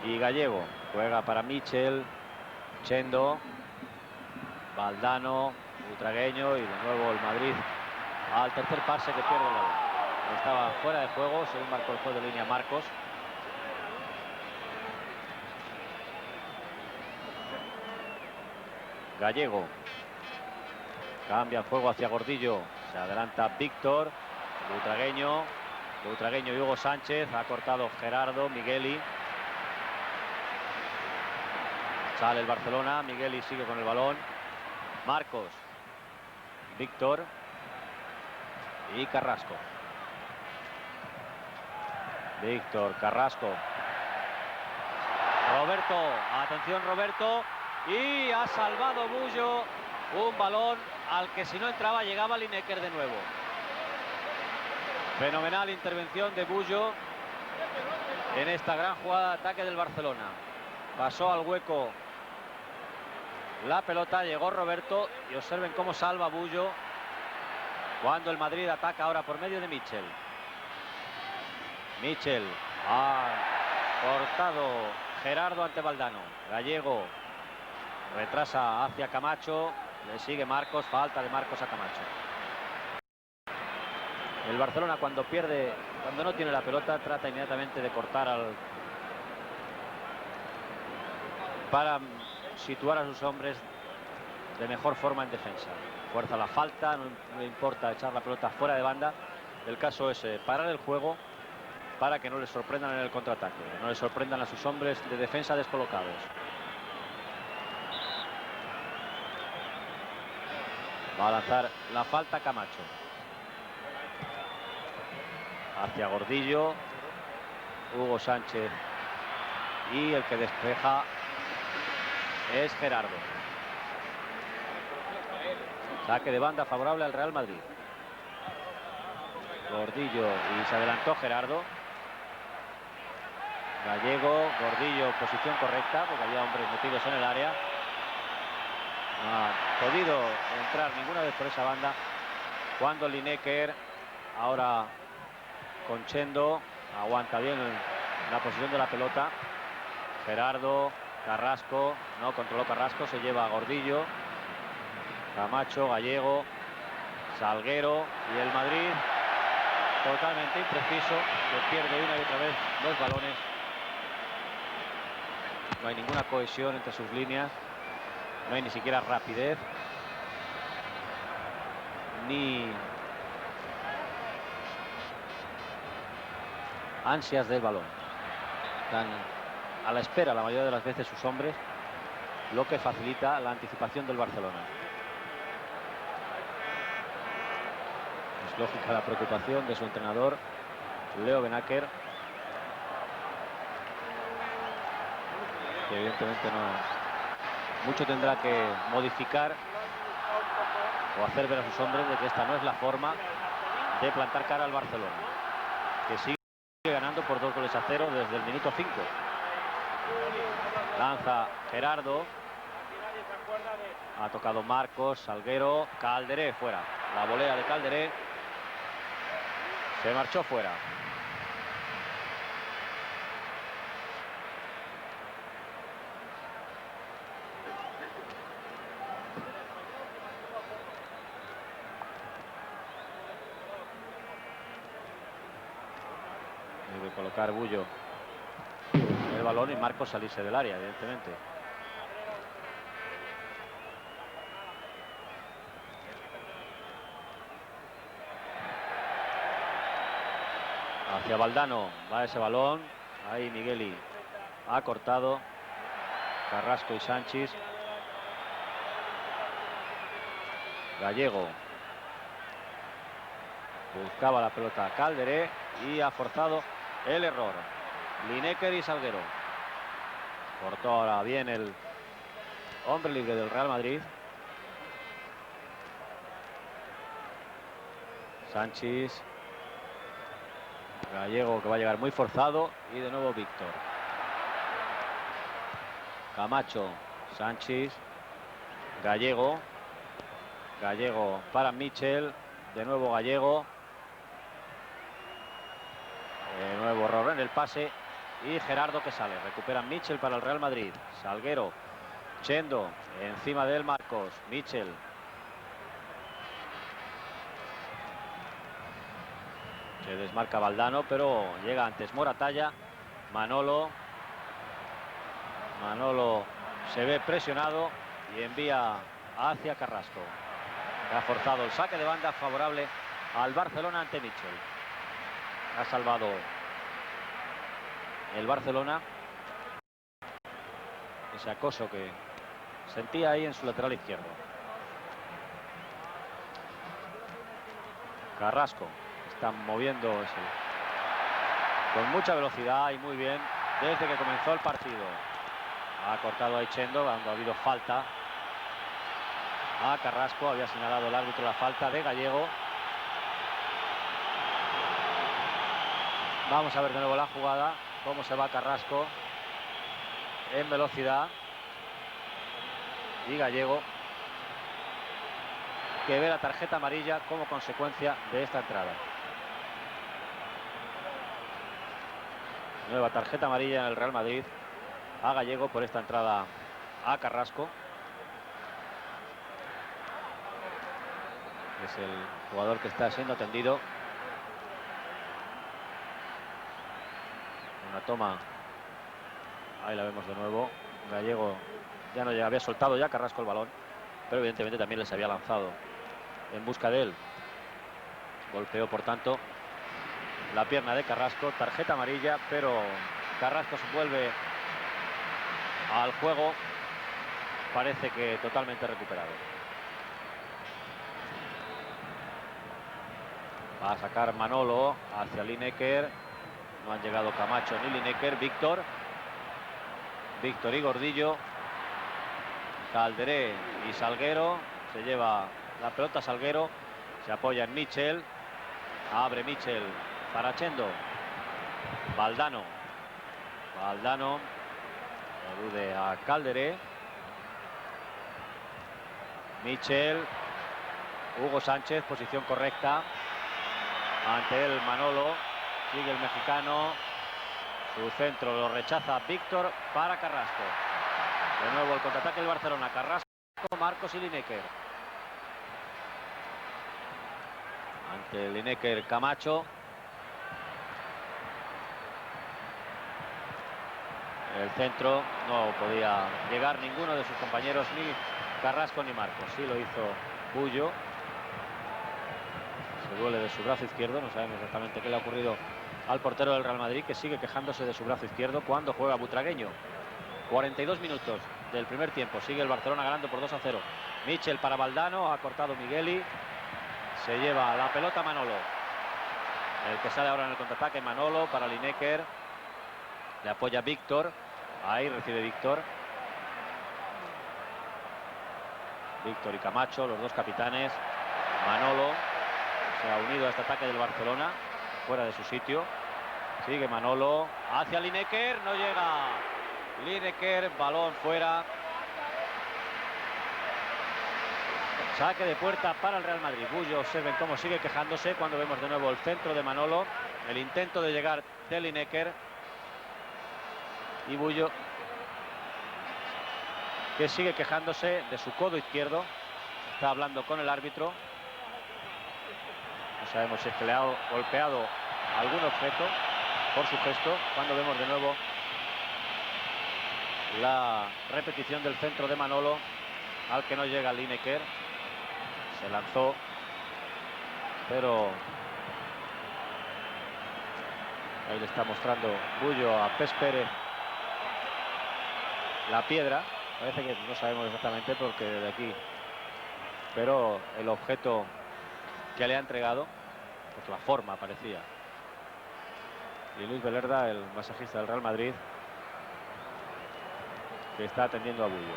Y Gallego juega para Michel, Chendo, Valdano, Butragueño, y de nuevo el Madrid al tercer pase que pierde el balón. Estaba fuera de juego, según marcó el juez de línea Marcos. Gallego cambia el juego hacia Gordillo, se adelanta Víctor, Butragueño y Hugo Sánchez. Ha cortado Gerardo, Migueli. Sale el Barcelona, Migueli sigue con el balón. Marcos, Víctor y Carrasco. Víctor, Carrasco. Roberto, atención Roberto. Y ha salvado Bullo un balón al que si no entraba llegaba Lineker de nuevo. Fenomenal intervención de Bullo en esta gran jugada de ataque del Barcelona. Pasó al hueco la pelota, llegó Roberto y observen cómo salva Bullo cuando el Madrid ataca ahora por medio de Michel. Michel ha cortado Gerardo ante Valdano. Gallego retrasa hacia Camacho, le sigue Marcos, falta de Marcos a Camacho. El Barcelona cuando no tiene la pelota, trata inmediatamente de cortar para situar a sus hombres de mejor forma en defensa. Fuerza la falta, no le importa echar la pelota fuera de banda. El caso es parar el juego para que no les sorprendan en el contraataque, no les sorprendan a sus hombres de defensa descolocados. Va a lanzar la falta Camacho. Hacia Gordillo, Hugo Sánchez, y el que despeja es Gerardo. Saque de banda favorable al Real Madrid. Gordillo y se adelantó Gerardo. Gallego, Gordillo, posición correcta porque había hombres metidos en el área. No ha podido entrar ninguna vez por esa banda cuando Lineker, ahora con Chendo, aguanta bien la posición de la pelota. Gerardo, Carrasco, no controló Carrasco, se lleva a Gordillo, Camacho, Gallego, Salguero, y el Madrid totalmente impreciso, que pierde una y otra vez los balones. No hay ninguna cohesión entre sus líneas, no hay ni siquiera rapidez ni ansias del balón. Están a la espera la mayoría de las veces sus hombres, lo que facilita la anticipación del Barcelona. Es lógica la preocupación de su entrenador, Leo Benaker, que evidentemente mucho tendrá que modificar o hacer ver a sus hombres de que esta no es la forma de plantar cara al Barcelona, que sigue ganando por 2-0 desde el minuto 5. Lanza Gerardo, ha tocado Marcos, Salguero, Calderé fuera. La volea de Calderé se marchó fuera. Debe colocar Bullo el balón y Marcos salirse del área, evidentemente. Hacia Valdano va ese balón. Ahí Migueli ha cortado. Carrasco y Sánchez. Gallego buscaba la pelota a Calderé y ha forzado el error. Lineker y Salguero. Cortó ahora bien el hombre libre del Real Madrid. Sánchez. Gallego, que va a llegar muy forzado. Y de nuevo Víctor. Camacho. Sánchez. Gallego. Gallego para Michel. De nuevo Gallego. De nuevo error en el pase. Y Gerardo que sale. Recupera Michel para el Real Madrid. Salguero. Chendo. Encima de él Marcos. Michel. Se desmarca Valdano, pero llega antes Moratalla. Manolo. Manolo se ve presionado y envía hacia Carrasco. Ha forzado el saque de banda favorable al Barcelona ante Michel. Ha salvado el Barcelona ese acoso que sentía ahí en su lateral izquierdo. Carrasco está moviendo con mucha velocidad y muy bien desde que comenzó el partido. Ha cortado a Chendo cuando ha habido falta a Carrasco. Había señalado el árbitro la falta de Gallego. Vamos a ver de nuevo la jugada, cómo se va Carrasco en velocidad. Y Gallego, que ve la tarjeta amarilla como consecuencia de esta entrada. Nueva tarjeta amarilla en el Real Madrid a Gallego por esta entrada a Carrasco. Es el jugador que está siendo atendido. Una toma. Ahí la vemos de nuevo. Gallego ya no llega, había soltado ya Carrasco el balón, pero evidentemente también les había lanzado en busca de él. Golpeó por tanto la pierna de Carrasco. Tarjeta amarilla, pero Carrasco se vuelve al juego. Parece que totalmente recuperado. Va a sacar Manolo hacia Lineker. No han llegado Camacho ni Lineker. Víctor y Gordillo. Calderé y Salguero. Se lleva la pelota Salguero. Se apoya en Michel. Abre Michel para Chendo. Valdano. Elude a Calderé. Michel. Hugo Sánchez, posición correcta. Ante él Manolo. Sigue el mexicano. Su centro lo rechaza Víctor para Carrasco. De nuevo el contraataque del Barcelona. Carrasco, Marcos y Lineker. Ante Lineker, Camacho. El centro no podía llegar ninguno de sus compañeros, ni Carrasco ni Marcos. Sí lo hizo Bullo. Se duele de su brazo izquierdo. No sabemos exactamente qué le ha ocurrido al portero del Real Madrid, que sigue quejándose de su brazo izquierdo cuando juega Butragueño. 42 minutos del primer tiempo. Sigue el Barcelona ganando por 2-0. Michel para Valdano. Ha cortado Migueli. Se lleva la pelota Manolo. El que sale ahora en el contraataque Manolo para Lineker. Le apoya Víctor. Ahí recibe Víctor. Víctor y Camacho, los dos capitanes. Manolo se ha unido a este ataque del Barcelona. Fuera de su sitio. Sigue Manolo. Hacia Lineker. No llega. Lineker. Balón fuera. Saque de puerta para el Real Madrid. Bullo, observen cómo sigue quejándose cuando vemos de nuevo el centro de Manolo. El intento de llegar de Lineker. Y Bullo, que sigue quejándose de su codo izquierdo. Está hablando con el árbitro. No sabemos si es que le ha golpeado algún objeto por su gesto. Cuando vemos de nuevo la repetición del centro de Manolo, al que no llega Lineker. Se lanzó, pero ahí le está mostrando Bullo a Pes Pérez la piedra. Parece que no sabemos exactamente porque de aquí, pero el objeto que le ha entregado, pues la forma parecía y Luis Velerda, el masajista del Real Madrid, que está atendiendo a Bullo.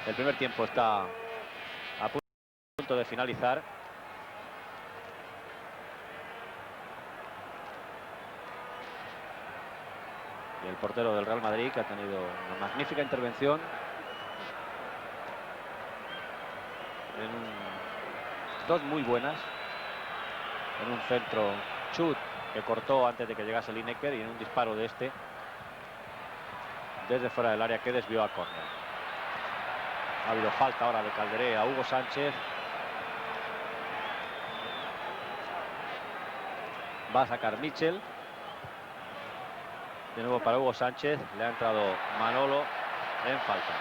El primer tiempo está a punto de finalizar. Y el portero del Real Madrid, que ha tenido una magnífica intervención dos muy buenas, en un centro chut que cortó antes de que llegase Lineker, y en un disparo de este desde fuera del área que desvió a córner. Ha habido falta ahora de Calderé a Hugo Sánchez. Va a sacar Mitchell. De nuevo para Hugo Sánchez. Le ha entrado Manolo en falta.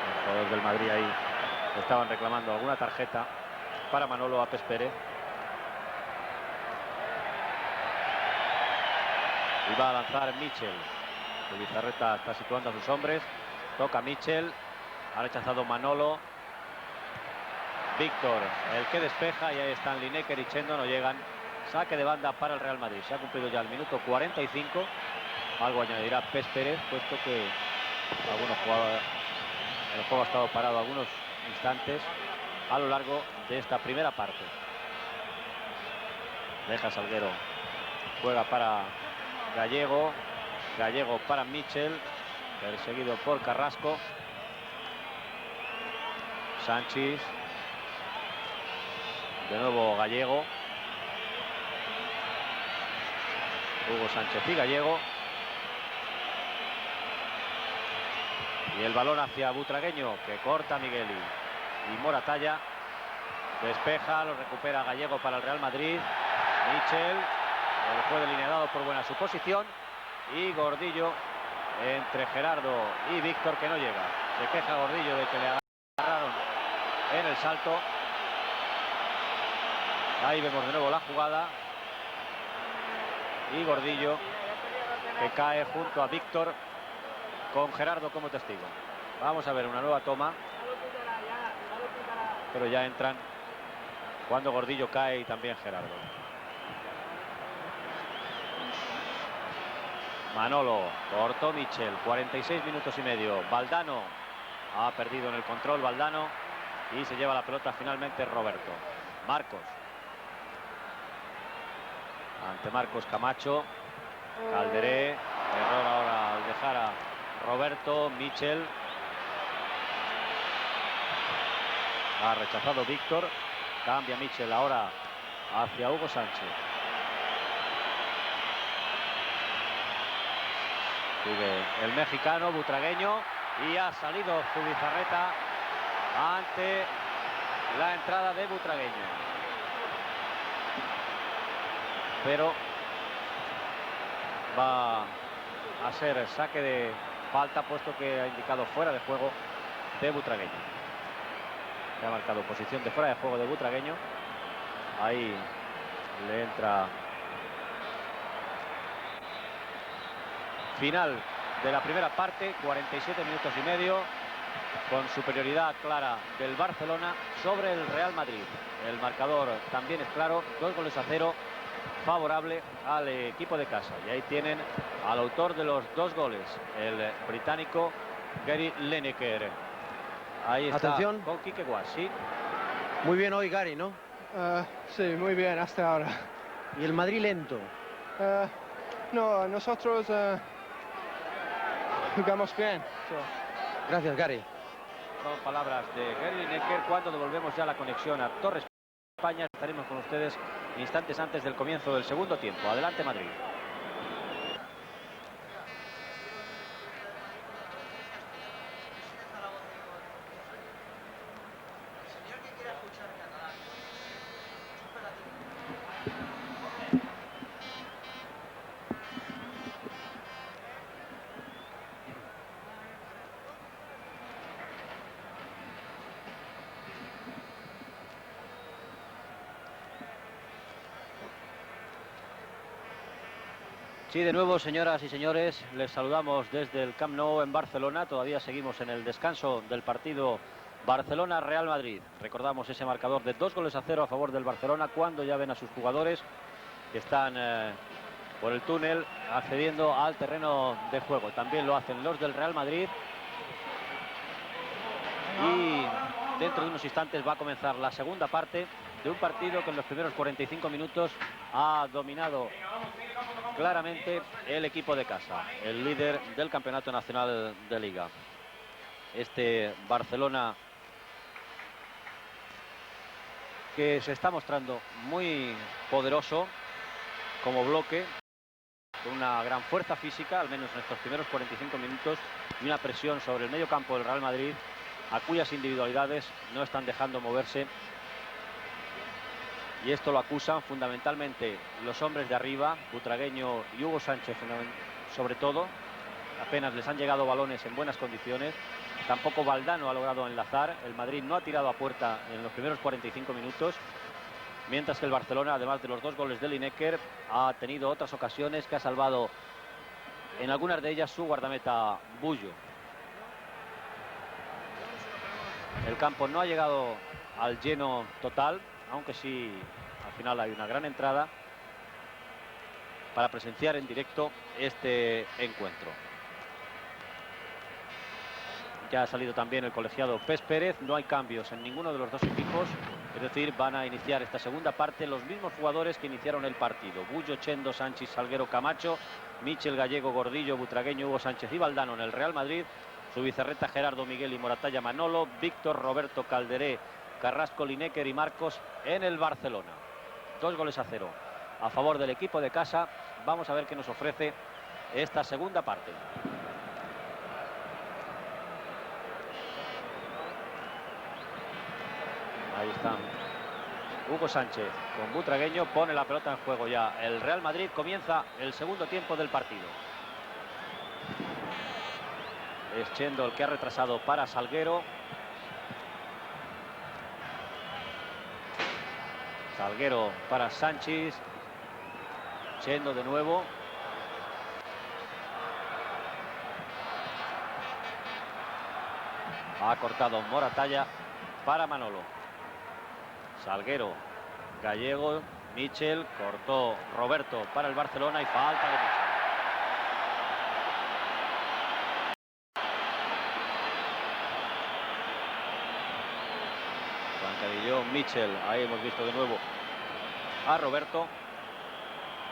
Los jugadores del Madrid ahí estaban reclamando alguna tarjeta para Manolo Apes Pérez. Y va a lanzar Mitchell. Zubizarreta está situando a sus hombres. Toca Mitchell. Ha rechazado Manolo. Víctor, el que despeja, y ahí están Lineker y Chendo, no llegan. Saque de banda para el Real Madrid. Se ha cumplido ya el minuto 45. Algo añadirá Pes Pérez, puesto que algunos jugadores, el juego ha estado parado algunos instantes a lo largo de esta primera parte. Deja Salguero. Juega para Gallego. Gallego para Mitchell, perseguido por Carrasco. Sánchez. De nuevo Gallego. Hugo Sánchez y Gallego. Y el balón hacia Butragueño, que corta Migueli. Y Moratalla despeja, lo recupera Gallego para el Real Madrid. Mitchell, el juez delineado por buena suposición. Y Gordillo entre Gerardo y Víctor, que no llega. Se queja Gordillo de que le agarraron en el salto. Ahí vemos de nuevo la jugada. Y Gordillo, que cae junto a Víctor con Gerardo como testigo. Vamos a ver una nueva toma. Pero ya entran cuando Gordillo cae y también Gerardo. Manolo, cortó Mitchell, 46 minutos y medio. Valdano ha perdido en el control, Valdano, y se lleva la pelota finalmente Roberto. Marcos. Ante Marcos Camacho. Calderé. Error ahora al dejar a Roberto. Mitchell. Ha rechazado Víctor. Cambia Mitchell ahora hacia Hugo Sánchez. Sigue el mexicano Butragueño. Y ha salido Zubizarreta ante la entrada de Butragueño. Pero va a ser saque de falta, puesto que ha indicado fuera de juego de Butragueño. Se ha marcado posición de fuera de juego de Butragueño. Ahí le entra. Final de la primera parte, 47 minutos y medio, con superioridad clara del Barcelona sobre el Real Madrid. El marcador también es claro, 2-0 favorable al equipo de casa. Y ahí tienen al autor de los 2 goles, el británico Gary Lineker. Ahí está. Atención. Con Quique Guas, sí. Muy bien hoy Gary, ¿no? Sí, muy bien hasta ahora. ¿Y el Madrid lento? No, nosotros jugamos bien. Gracias, Gary. Son palabras de Gary Lineker. Cuando devolvemos ya la conexión a Torres España, estaremos con ustedes instantes antes del comienzo del segundo tiempo. Adelante, Madrid. Sí, de nuevo, señoras y señores, les saludamos desde el Camp Nou en Barcelona. Todavía seguimos en el descanso del partido Barcelona-Real Madrid. Recordamos ese marcador de 2-0 a favor del Barcelona, cuando ya ven a sus jugadores que están por el túnel accediendo al terreno de juego. También lo hacen los del Real Madrid. Y dentro de unos instantes va a comenzar la segunda parte de un partido que en los primeros 45 minutos ha dominado claramente el equipo de casa, el líder del Campeonato Nacional de Liga. Este Barcelona que se está mostrando muy poderoso como bloque, con una gran fuerza física, al menos en estos primeros 45 minutos, y una presión sobre el medio campo del Real Madrid, a cuyas individualidades no están dejando moverse. Y esto lo acusan fundamentalmente los hombres de arriba, Butragueño y Hugo Sánchez sobre todo. Apenas les han llegado balones en buenas condiciones. Tampoco Valdano ha logrado enlazar. El Madrid no ha tirado a puerta en los primeros 45 minutos. Mientras que el Barcelona, además de los 2 goles de Lineker, ha tenido otras ocasiones que ha salvado, en algunas de ellas, su guardameta Bullo. El campo no ha llegado al lleno total, aunque sí, al final hay una gran entrada para presenciar en directo este encuentro. Ya ha salido también el colegiado Pes Pérez. No hay cambios en ninguno de los dos equipos. Es decir, van a iniciar esta segunda parte los mismos jugadores que iniciaron el partido. Bullo, Chendo, Sánchez, Salguero, Camacho, Michel, Gallego, Gordillo, Butragueño, Hugo Sánchez y Valdano en el Real Madrid. Zubizarreta, Gerardo, Miguel y Moratalla, Manolo. Víctor, Roberto, Calderé, Carrasco, Lineker y Marcos en el Barcelona. 2-0 a favor del equipo de casa. Vamos a ver qué nos ofrece esta segunda parte. Ahí están Hugo Sánchez con Butragueño, pone la pelota en juego ya. El Real Madrid comienza el segundo tiempo del partido. Es Chendo el que ha retrasado para Salguero. Salguero para Sánchez. Chendo de nuevo. Ha cortado Moratalla para Manolo. Salguero, Gallego, Michel, cortó Roberto para el Barcelona y falta de Michel. Zancadillo, Michel, ahí hemos visto de nuevo a Roberto,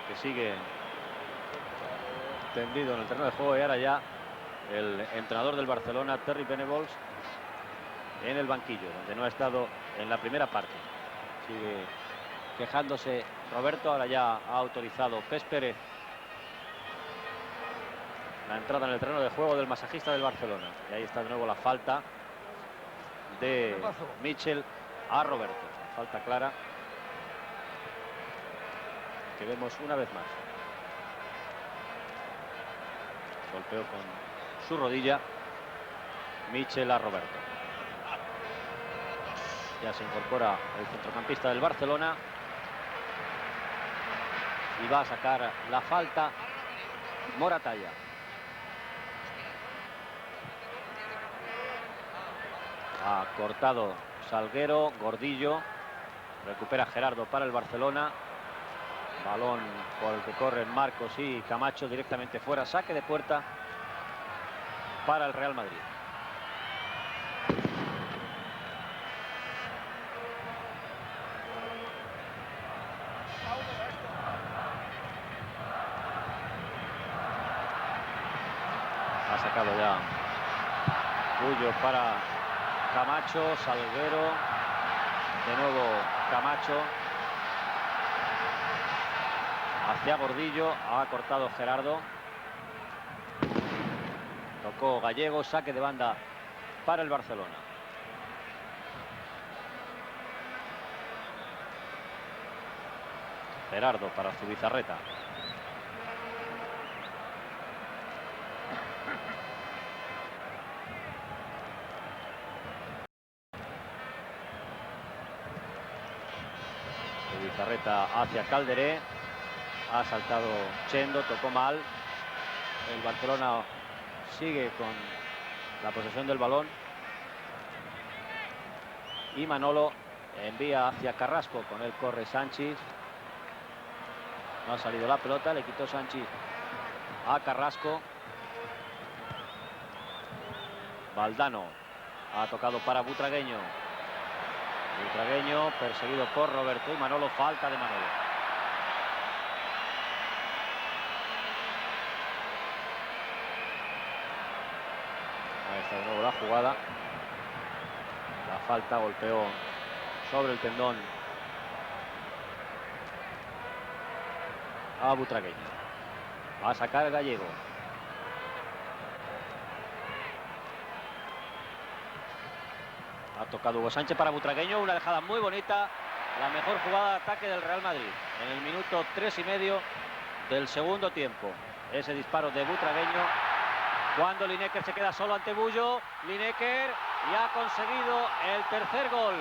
que sigue tendido en el terreno de juego, y ahora ya el entrenador del Barcelona, Terry Venables, en el banquillo, donde no ha estado en la primera parte. Sigue quejándose Roberto. Ahora ya ha autorizado Pes Pérez la entrada en el terreno de juego del masajista del Barcelona. Y ahí está de nuevo la falta de Michel a Roberto. Falta clara que vemos una vez más. Golpeó con su rodilla Michel a Roberto. Ya se incorpora el centrocampista del Barcelona y va a sacar la falta Moratalla. Ha cortado Salguero, Gordillo, recupera Gerardo para el Barcelona. Balón por el que corren Marcos y Camacho directamente fuera. Saque de puerta para el Real Madrid. Ha sacado ya Bullo para Camacho, Salguero, de nuevo Camacho, hacia Gordillo, ha cortado Gerardo, tocó Gallego, saque de banda para el Barcelona. Gerardo para Zubizarreta. Zubizarreta hacia Calderé. Ha saltado Chendo, tocó mal. El Barcelona sigue con la posesión del balón. y Manolo envía hacia Carrasco. Con él corre Sanchis. No ha salido la pelota, le quitó Sanchis a Carrasco. Valdano ha tocado para Butragueño. Butragueño perseguido por Roberto y Manolo, falta de Manolo. Ahí está de nuevo la jugada. La falta golpeó sobre el tendón a Butragueño. Va a sacar Gallego. Ha tocado Hugo Sánchez para Butragueño, una dejada muy bonita, la mejor jugada de ataque del Real Madrid en el minuto 3,5 del segundo tiempo. Ese disparo de Butragueño cuando Lineker se queda solo ante Bullo. Lineker y ha conseguido el tercer gol.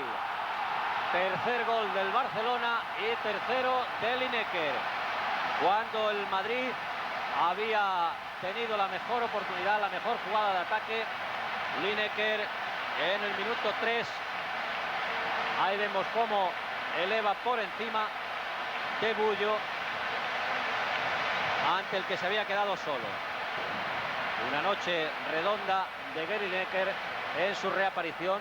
Tercer gol del Barcelona y tercero de Lineker. Cuando el Madrid había tenido la mejor oportunidad, la mejor jugada de ataque, Lineker en el minuto 3, ahí vemos cómo eleva por encima de Bullo ante el que se había quedado solo. Una noche redonda de Gary Lineker en su reaparición.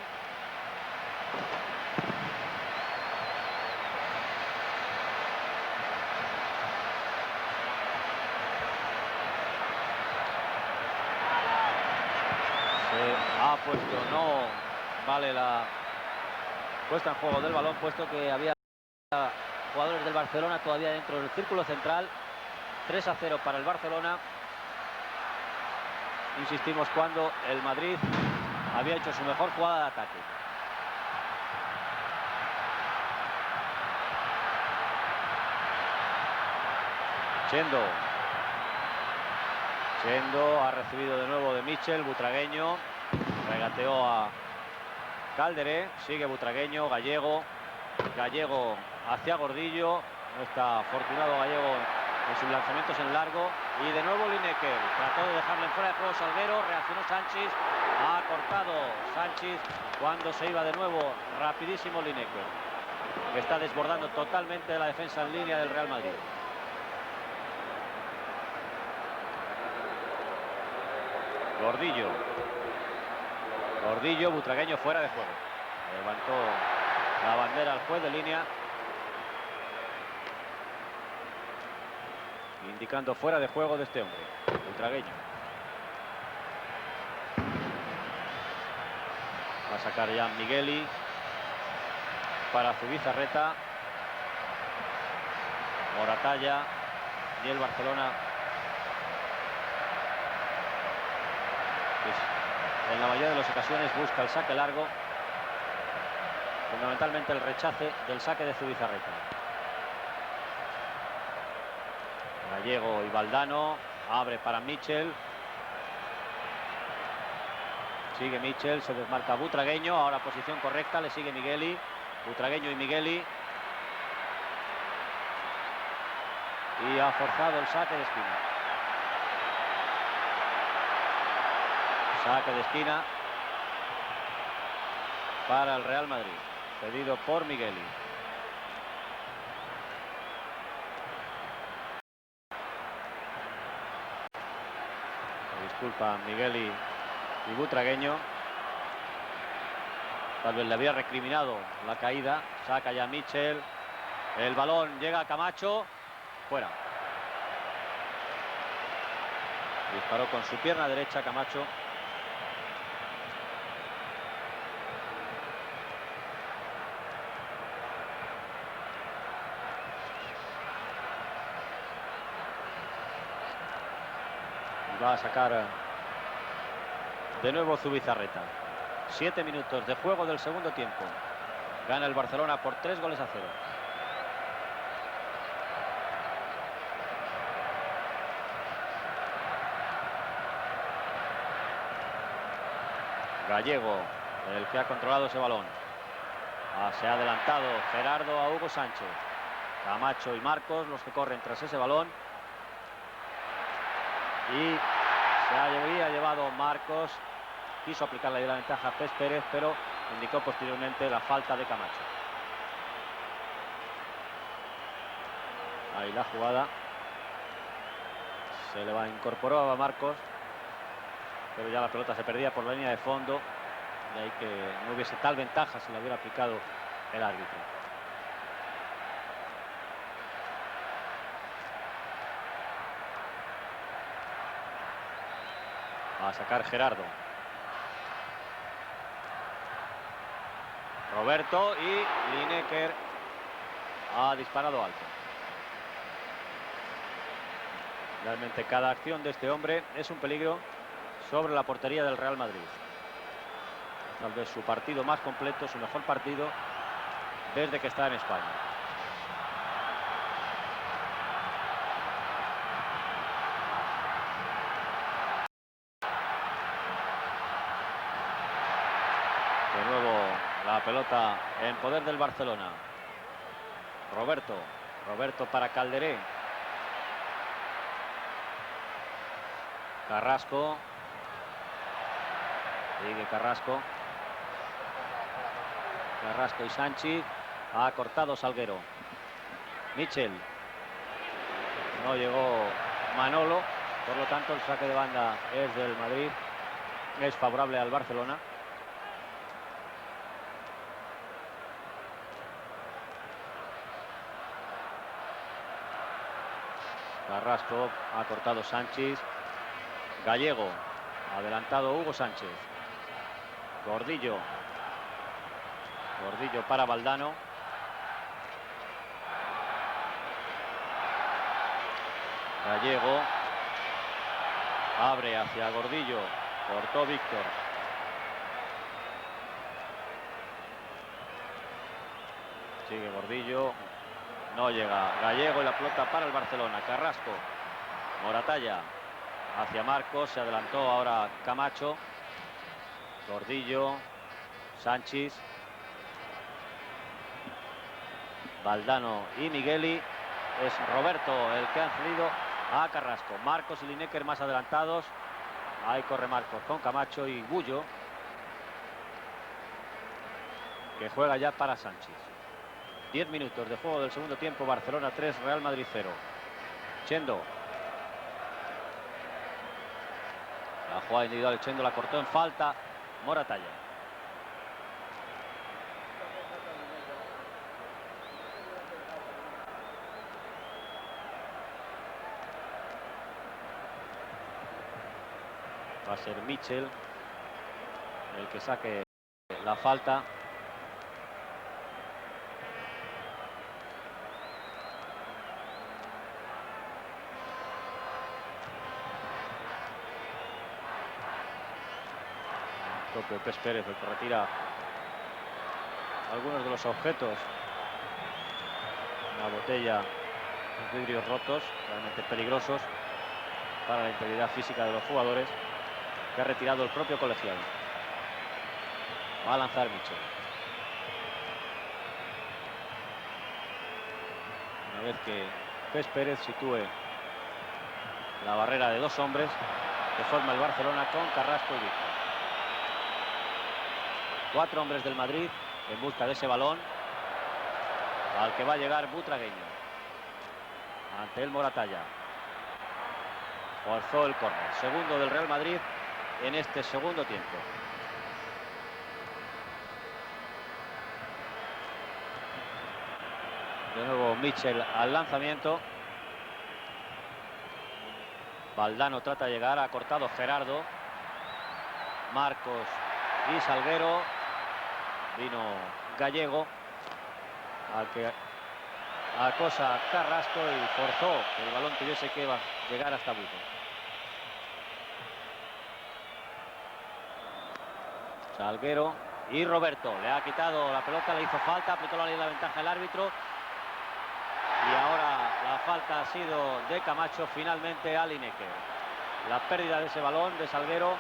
Ha puesto, no vale la puesta en juego del balón, puesto que había jugadores del Barcelona todavía dentro del círculo central. 3-0 para el Barcelona. Insistimos, cuando el Madrid había hecho su mejor jugada de ataque. Chendo ha recibido de nuevo de Mitchell. Butragueño regateó a Calderé, sigue Butragueño. Gallego hacia Gordillo, no está afortunado Gallego en sus lanzamientos en largo, y de nuevo Lineker trató de dejarle fuera de juego Salguero, reaccionó Sánchez, ha cortado Sánchez cuando se iba de nuevo rapidísimo Lineker, que está desbordando totalmente la defensa en línea del Real Madrid. Gordillo, Butragueño fuera de juego. Levantó la bandera al juez de línea, indicando fuera de juego de este hombre, Butragueño. Va a sacar ya Migueli para Zubizarreta. Moratalla y el Barcelona, pues, en la mayoría de las ocasiones busca el saque largo, fundamentalmente el rechace del saque de Zubizarreta. Gallego y Valdano, abre para Mitchell. Sigue Mitchell, se desmarca Butragueño, ahora posición correcta, le sigue Migueli. Butragueño y Migueli. Y ha forzado el saque de esquina. Saque de esquina para el Real Madrid, cedido por Migueli. Disculpa Migueli y Butragueño. Tal vez le había recriminado la caída. Saca ya Mitchell. El balón llega a Camacho. Fuera. Disparó con su pierna derecha Camacho. Va a sacar de nuevo Zubizarreta. 7 minutos de juego del segundo tiempo. Gana el Barcelona por 3-0. Gallego, el que ha controlado ese balón. Se ha adelantado Gerardo a Hugo Sánchez. Camacho y Marcos los que corren tras ese balón. Y se había llevado Marcos, quiso aplicar la ventaja a Pérez, pero indicó posteriormente la falta de Camacho. Ahí la jugada. Se le incorporó a Marcos, pero ya la pelota se perdía por la línea de fondo. De ahí que no hubiese tal ventaja si la hubiera aplicado el árbitro. Va a sacar Gerardo. Roberto y Lineker ha disparado alto. Realmente cada acción de este hombre es un peligro sobre la portería del Real Madrid. Tal vez su partido más completo, su mejor partido desde que está en España. De nuevo la pelota en poder del Barcelona. Roberto para Calderé. Carrasco. Sigue Carrasco. Carrasco y Sánchez. Ha cortado Salguero. Michel. No llegó Manolo. Por lo tanto, el saque de banda es del Madrid. Es favorable al Barcelona. Carrasco. Ha cortado Sánchez. Gallego. Adelantado Hugo Sánchez. Gordillo para Valdano. Gallego. Abre hacia Gordillo. Cortó Víctor. Sigue Gordillo. No llega Gallego y la pelota para el Barcelona. Carrasco. Moratalla. Hacia Marcos. Se adelantó ahora Camacho. Gordillo. Sánchez. Valdano y Migueli. Es Roberto el que ha cedido a Carrasco. Marcos y Lineker más adelantados. Ahí corre Marcos con Camacho y Bullo, que juega ya para Sánchez. 10 minutos de juego del segundo tiempo. Barcelona 3, Real Madrid 0. Chendo. La jugada individual, Chendo la cortó en falta Moratalla. Va a ser Michel el que saque la falta. Propio Pes Pérez el que retira algunos de los objetos. Una botella, unos vidrios rotos, realmente peligrosos para la integridad física de los jugadores, que ha retirado el propio colegiado. Va a lanzar Michel. Una vez que Pes Pérez sitúe la barrera de dos hombres que forma el Barcelona con Carrasco y Víctor. 4 hombres del Madrid en busca de ese balón al que va a llegar Butragueño. Ante el Moratalla. Forzó el córner. Segundo del Real Madrid en este segundo tiempo. De nuevo Michel al lanzamiento. Valdano trata de llegar. Ha cortado Gerardo. Marcos y Salguero. Vino Gallego, al que acosa Carrasco y forzó que el balón tuviese que llegar hasta Bullo. Salguero y Roberto. Le ha quitado la pelota, le hizo falta, aplicó la ley de la ventaja el árbitro. Y ahora la falta ha sido de Camacho finalmente a Lineker. La pérdida de ese balón de Salguero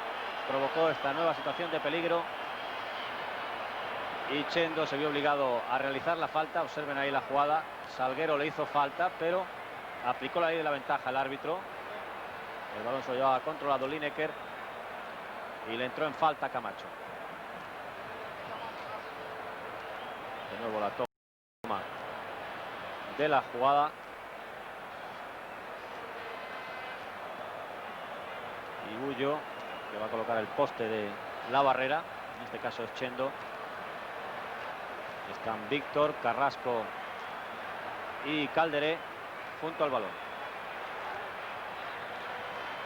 provocó esta nueva situación de peligro. Y Chendo se vio obligado a realizar la falta. Observen ahí la jugada. Salguero le hizo falta, pero aplicó la ley de la ventaja el árbitro. El balón se lo llevaba controlado Lineker y le entró en falta Camacho. De nuevo la toma de la jugada. Y Bullo, que va a colocar el poste de la barrera. En este caso es Chendo. Están Víctor, Carrasco y Calderé junto al balón.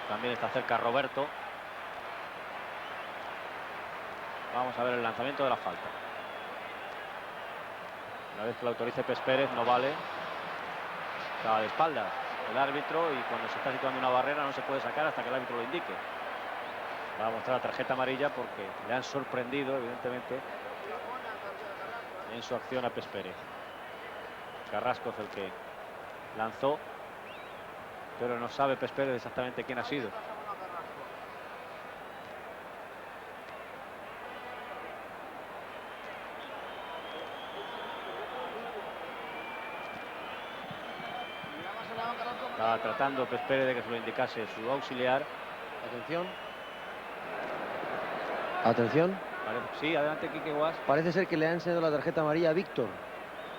También está cerca Roberto. Vamos a ver el lanzamiento de la falta. Una vez que lo autorice Pérez, no vale. Estaba de espaldas el árbitro y cuando se está situando una barrera no se puede sacar hasta que el árbitro lo indique. Va a mostrar la tarjeta amarilla porque le han sorprendido, evidentemente, en su acción a Pérez. Carrasco es el que lanzó, pero no sabe Pérez exactamente quién ha sido. Estaba tratando Pérez de que se lo indicase su auxiliar. Atención. Atención. Sí, adelante, Quique Guas. Parece ser que le ha enseñado la tarjeta amarilla a Víctor,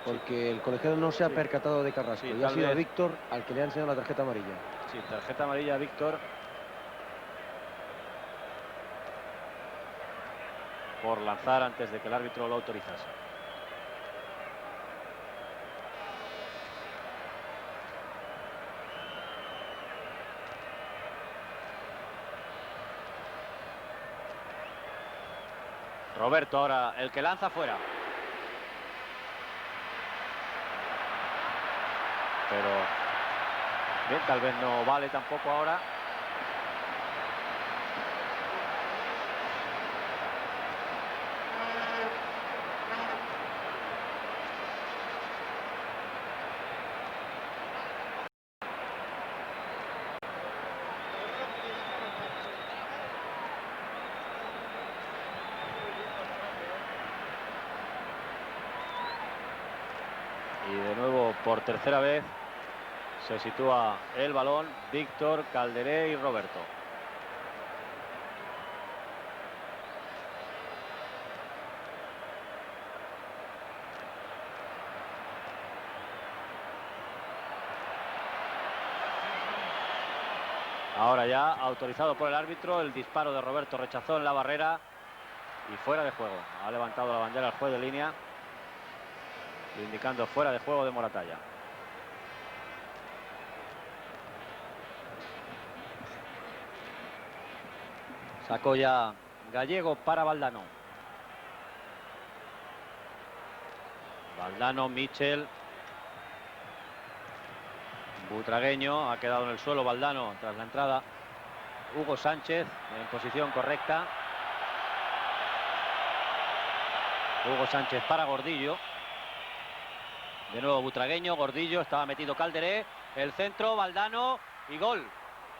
porque el colegiado no se ha percatado de Carrasco. Y ha sido a Víctor al que le ha enseñado la tarjeta amarilla. Sí, tarjeta amarilla a Víctor. Por lanzar antes de que el árbitro lo autorizase. Roberto ahora el que lanza fuera. Pero bien, tal vez no vale tampoco ahora. Y de nuevo, por tercera vez, se sitúa el balón Víctor, Calderé y Roberto. Ahora ya autorizado por el árbitro, el disparo de Roberto rechazó en la barrera y fuera de juego. Ha levantado la bandera el juez de línea, indicando fuera de juego de Moratalla. Sacó ya Gallego para Valdano. Valdano, Michel. Butragueño, ha quedado en el suelo Valdano tras la entrada. Hugo Sánchez en posición correcta. Hugo Sánchez para Gordillo. De nuevo Butragueño, Gordillo, estaba metido Calderé. El centro, Valdano y gol.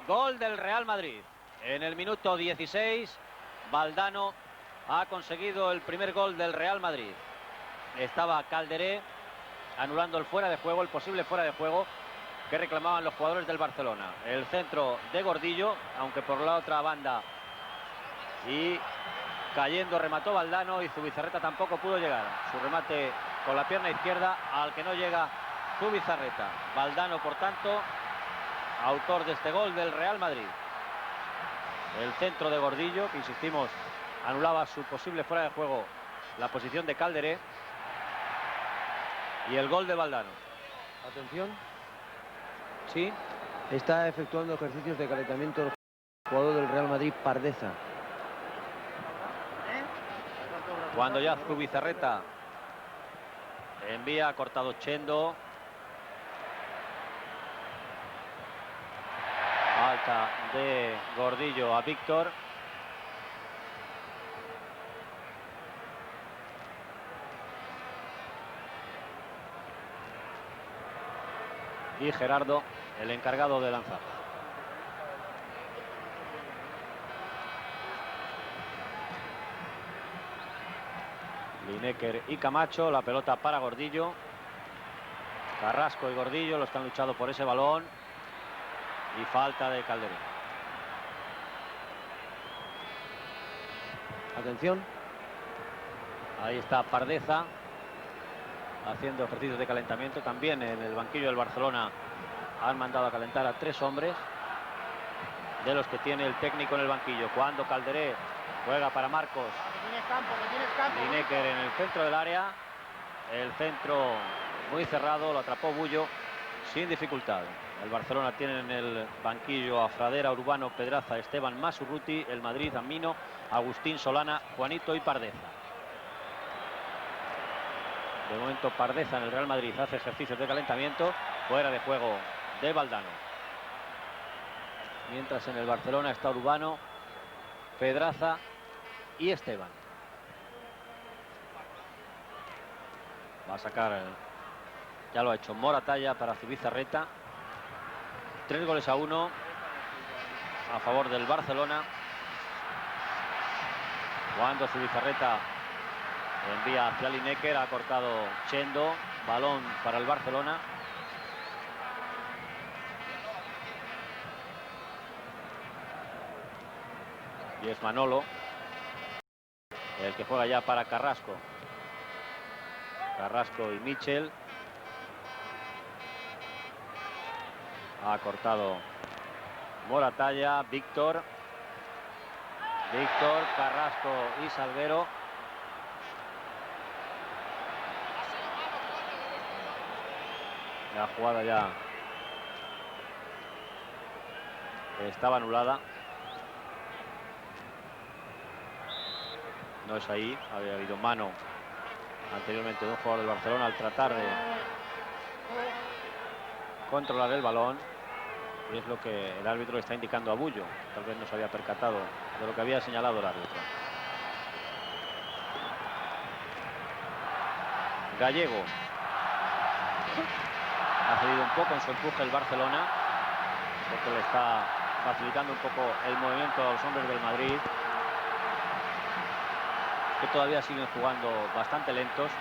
Gol del Real Madrid. En el minuto 16, Valdano ha conseguido el primer gol del Real Madrid. Estaba Calderé anulando el fuera de juego, el posible fuera de juego que reclamaban los jugadores del Barcelona. El centro de Gordillo, aunque por la otra banda, y cayendo remató Valdano y Zubizarreta tampoco pudo llegar. Su remate con la pierna izquierda al que no llega Zubizarreta. Valdano, por tanto, autor de este gol del Real Madrid. El centro de Gordillo, que insistimos, anulaba su posible fuera de juego la posición de Calderé. Y el gol de Valdano. Atención. Sí. Está efectuando ejercicios de calentamiento el jugador del Real Madrid, Pardeza. Cuando ya Zubizarreta envía, ha cortado Chendo. Falta de Gordillo a Víctor. Y Gerardo, el encargado de lanzar. Lineker y Camacho, la pelota para Gordillo. Carrasco y Gordillo los que han luchado por ese balón. Y falta de Calderé. Atención. Ahí está Pardeza. haciendo ejercicios de calentamiento. También en el banquillo del Barcelona han mandado a calentar a 3 hombres de los que tiene el técnico en el banquillo. Cuando Calderé juega para Marcos. Lineker en el centro del área. El centro muy cerrado, lo atrapó Bullo sin dificultad. El Barcelona tiene en el banquillo a Fradera, Urbano, Pedraza, Esteban, Masurruti. El Madrid a Mino, Agustín, Solana, Juanito y Pardeza. De momento Pardeza en el Real Madrid hace ejercicios de calentamiento. Fuera de juego de Valdano. Mientras en el Barcelona está Urbano, Pedraza y Esteban. Va a sacar, ya lo ha hecho, Moratalla para Zubizarreta. 3-1 a favor del Barcelona. Cuando Zubizarreta envía hacia Lineker, ha cortado Chendo. Balón para el Barcelona. Y es Manolo el que juega ya para Carrasco. Carrasco y Michel. Ha cortado Moratalla, Víctor, Carrasco y Salguero. La jugada ya estaba anulada. No es ahí, había habido mano anteriormente de un jugador del Barcelona al tratar de controlar el balón, y es lo que el árbitro le está indicando a Bullo. Tal vez no se había percatado de lo que había señalado el árbitro. Gallego ha cedido un poco en su empuje el Barcelona, porque le está facilitando un poco el movimiento a los hombres del Madrid, que todavía siguen jugando bastante lentos,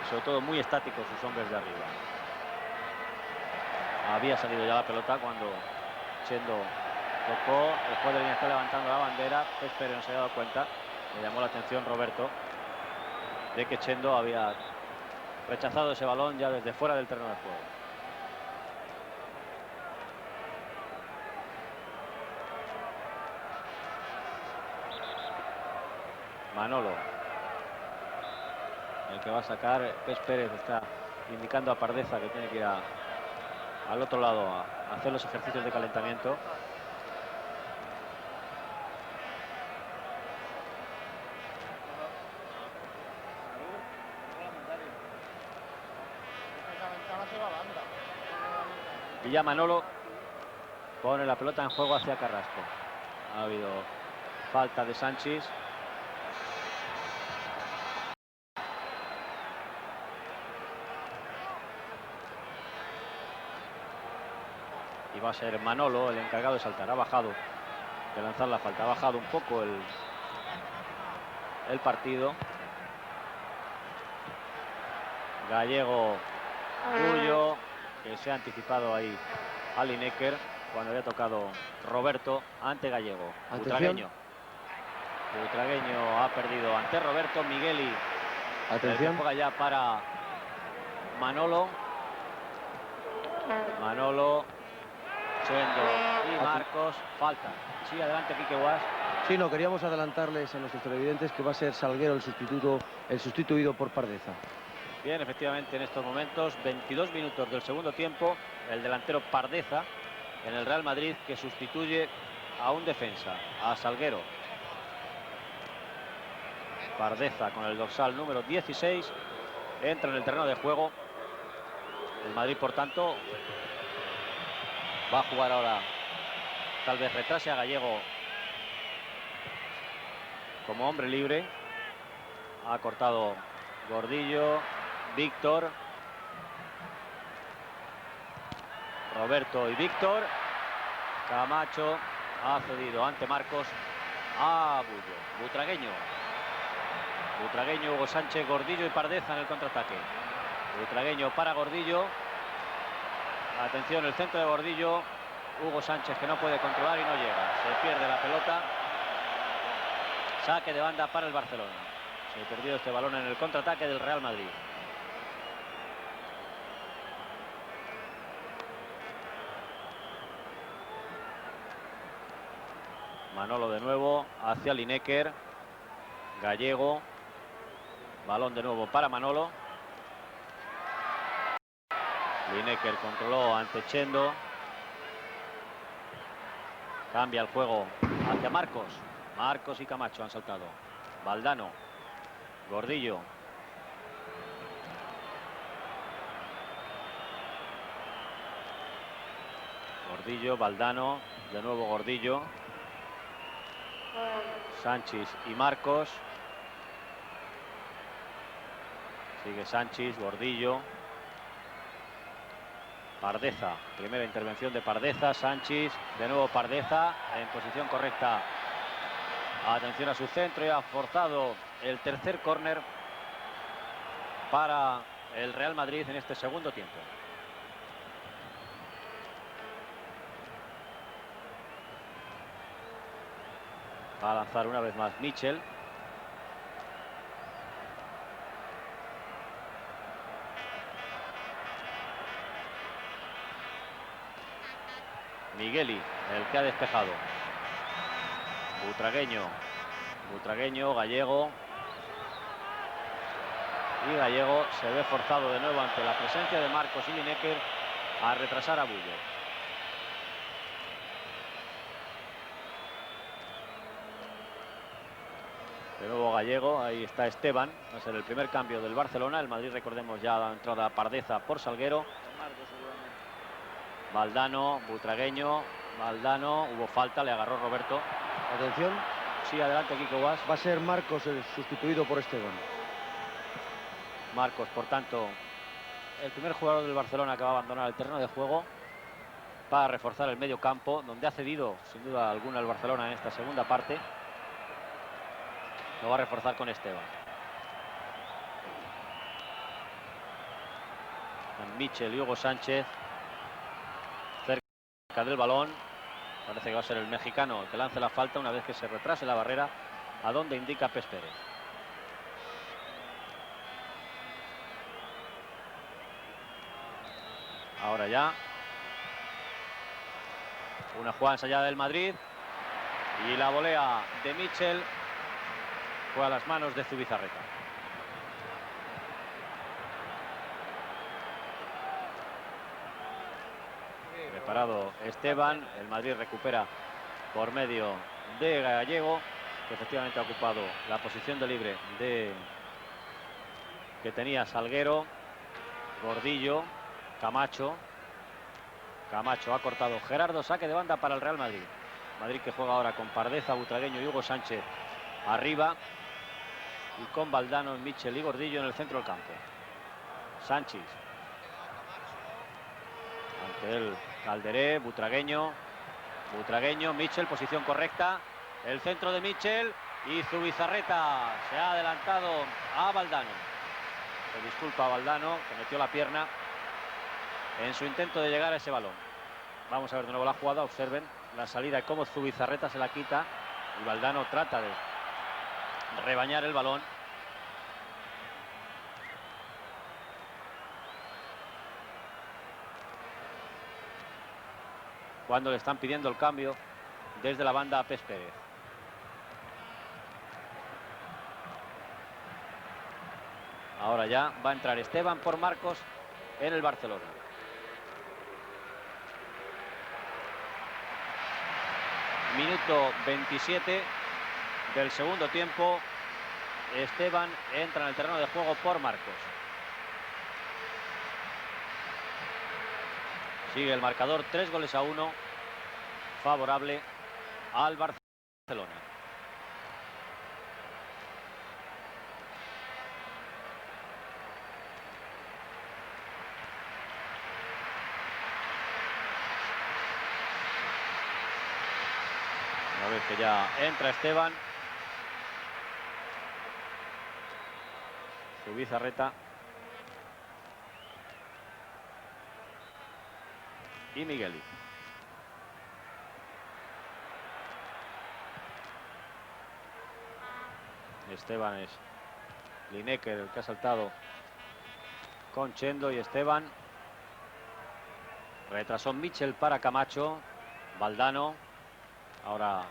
sobre todo muy estáticos sus hombres de arriba. Había salido ya la pelota cuando Chendo tocó. El juez de línea está levantando la bandera. Pérez no se había dado cuenta. Le llamó la atención Roberto de que Chendo había rechazado ese balón ya desde fuera del terreno de juego. Manolo, el que va a sacar. Pérez está indicando a Pardeza que tiene que ir al otro lado a hacer los ejercicios de calentamiento. Y ya Manolo pone la pelota en juego hacia Carrasco. Ha habido falta de Sánchez. Y va a ser Manolo el encargado de saltar. Ha bajado de lanzar la falta. Ha bajado un poco el partido. Gallego, Bullo, que se ha anticipado ahí a Lineker cuando había tocado Roberto ante Gallego. Butragueño ha perdido ante Roberto. Migueli, atención, juega ya para Manolo. Chendo y Marcos. Falta. Sí, adelante, Quique Guas. Sí, no, queríamos adelantarles a nuestros televidentes que va a ser Salguero el sustituido por Pardeza. Bien, efectivamente, en estos momentos, 22 minutos del segundo tiempo, el delantero Pardeza en el Real Madrid, que sustituye a un defensa, a Salguero. Pardeza con el dorsal número 16 entra en el terreno de juego. El Madrid, por tanto, va a jugar ahora, tal vez retrase a Gallego como hombre libre. Ha cortado Gordillo, Víctor, Roberto y Víctor. Camacho ha cedido ante Marcos a Bullo. Butragueño, Hugo Sánchez, Gordillo y Pardeza en el contraataque. Butragueño para Gordillo. Atención, el centro de Gordillo. Hugo Sánchez, que no puede controlar y no llega. Se pierde la pelota. Saque de banda para el Barcelona. Se perdió este balón en el contraataque del Real Madrid. Manolo de nuevo hacia Lineker. Gallego. Balón de nuevo para Manolo. Lineker controló ante Chendo. Cambia el juego hacia Marcos. Marcos y Camacho han saltado. Valdano. Gordillo. Gordillo, Valdano. De nuevo Gordillo. Sánchez y Marcos. Sigue Sánchez, Gordillo. Pardeza, primera intervención de Pardeza, Sánchez, de nuevo Pardeza, en posición correcta. Atención a su centro y ha forzado el tercer córner para el Real Madrid en este segundo tiempo. Va a lanzar una vez más Mitchell. Migueli, el que ha despejado. Butragueño, Gallego. Y Gallego se ve forzado de nuevo ante la presencia de Marcos y Lineker a retrasar a Bullo. De nuevo Gallego, ahí está Esteban. Va a ser el primer cambio del Barcelona. El Madrid, recordemos, ya ha entrado a Pardeza por Salguero. Valdano, Butragueño, Valdano, hubo falta, le agarró Roberto. Atención. Sí, adelante, Kiko Guas. Va a ser Marcos el sustituido por Esteban. Marcos, por tanto, el primer jugador del Barcelona que va a abandonar el terreno de juego para reforzar el medio campo, donde ha cedido sin duda alguna el Barcelona en esta segunda parte. Lo va a reforzar con Esteban. Mitchell y Hugo Sánchez cerca del balón. Parece que va a ser el mexicano el que lance la falta una vez que se retrase la barrera, a donde indica Pes Pérez. Ahora ya una jugada ensayada del Madrid y la volea de Mitchell fue a las manos de Zubizarreta. Preparado Esteban, el Madrid recupera por medio de Gallego, que efectivamente ha ocupado la posición de libre que tenía Salguero. Gordillo, Camacho ha cortado Gerardo, saque de banda para el Real Madrid. Madrid que juega ahora con Pardeza, Butragueño y Hugo Sánchez arriba, y con Valdano, Mitchell y Gordillo en el centro del campo. Sánchez. Ante él Calderé, Butragueño, Mitchell, posición correcta. El centro de Mitchell y Zubizarreta se ha adelantado a Valdano. Se disculpa a Valdano, que metió la pierna en su intento de llegar a ese balón. Vamos a ver de nuevo la jugada, observen la salida y cómo Zubizarreta se la quita y Valdano trata de rebañar el balón. Cuando le están pidiendo el cambio desde la banda a Pes Pérez. Ahora ya va a entrar Esteban por Marcos en el Barcelona. Minuto 27 del segundo tiempo. Esteban entra en el terreno de juego por Marcos. Sigue el marcador 3-1 favorable al Barcelona. Una vez que ya entra Esteban, Zubizarreta y Migueli. Esteban es Lineker el que ha saltado con Chendo y Esteban. Retrasó Mitchell para Camacho. Valdano. Ahora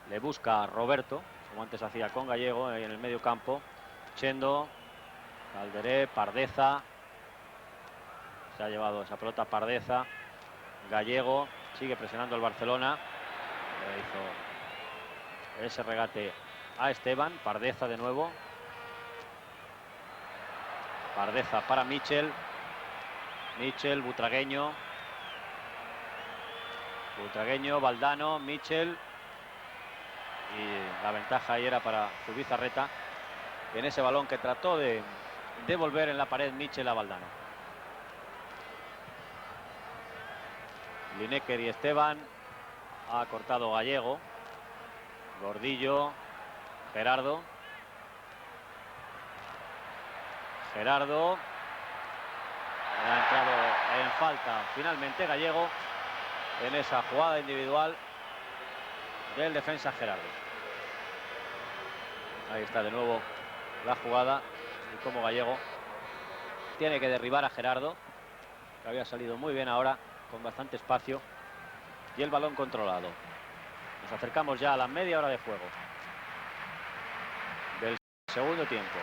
le busca a Roberto, como antes hacía con Gallego en el medio campo. Chendo, Calderé, Pardeza. Se ha llevado esa pelota Pardeza. Gallego sigue presionando el Barcelona. Le hizo ese regate a Esteban. Pardeza de nuevo. Pardeza para Mitchell. Mitchell, Butragueño. Butragueño, Valdano, Mitchell. Y la ventaja ahí era para Zubizarreta en ese balón que trató de devolver en la pared Mitchell a Valdano. Lineker y Esteban. Ha cortado Gallego. Gordillo. Gerardo. Gerardo. Ha entrado en falta finalmente Gallego en esa jugada individual del defensa Gerardo. Ahí está de nuevo la jugada y como Gallego tiene que derribar a Gerardo, que había salido muy bien ahora con bastante espacio, y el balón controlado. Nos acercamos ya a la media hora de juego del segundo tiempo.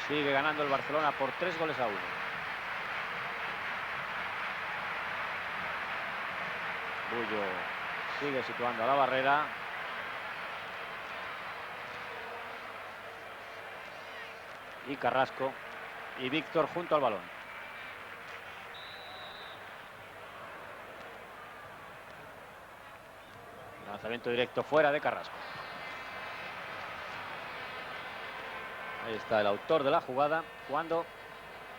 Sigue ganando el Barcelona por 3-1. Bullo sigue situando a la barrera. Y Carrasco y Víctor junto al balón. Lanzamiento directo fuera de Carrasco. Ahí está el autor de la jugada cuando,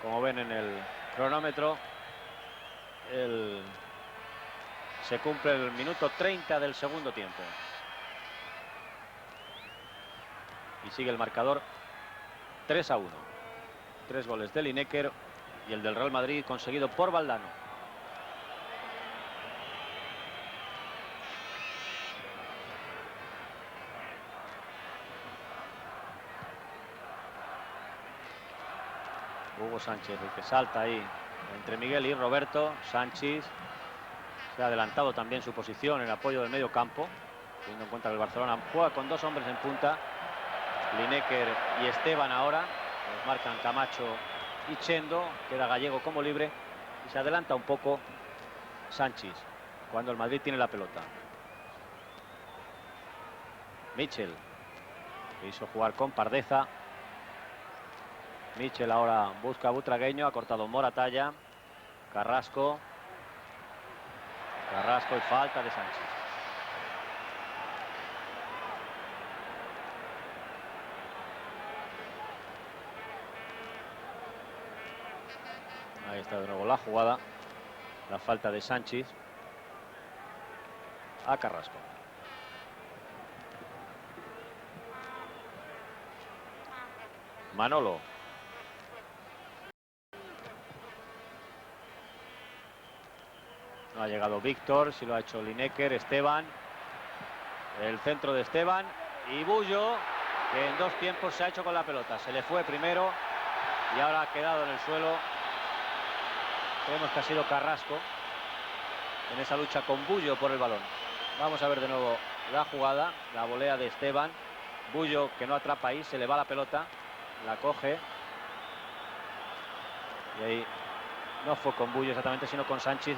como ven en el cronómetro, se cumple el minuto 30 del segundo tiempo. Y sigue el marcador 3-1. 3 goles de Lineker y el del Real Madrid conseguido por Valdano. Hugo Sánchez, el que salta ahí entre Miguel y Roberto. Sánchez se ha adelantado también su posición en apoyo del medio campo, teniendo en cuenta que el Barcelona juega con 2 hombres en punta. Lineker y Esteban ahora. Los marcan Camacho y Chendo. Queda Gallego como libre. Y se adelanta un poco Sánchez cuando el Madrid tiene la pelota. Mitchell quiso jugar con Pardeza. Mitchell ahora busca a Butragueño. Ha cortado Moratalla. Carrasco. Carrasco y falta de Sánchez. Ahí está de nuevo la jugada. La falta de Sánchez a Carrasco. Manolo. No ha llegado Víctor, si lo ha hecho Lineker. Esteban. El centro de Esteban. Y Bullo, que en 2 tiempos se ha hecho con la pelota. Se le fue primero y ahora ha quedado en el suelo. Creemos que ha sido Carrasco en esa lucha con Bullo por el balón. Vamos a ver de nuevo la jugada, la volea de Esteban. Bullo, que no atrapa ahí, se le va la pelota, la coge. Y ahí no fue con Bullo exactamente, sino con Sánchez,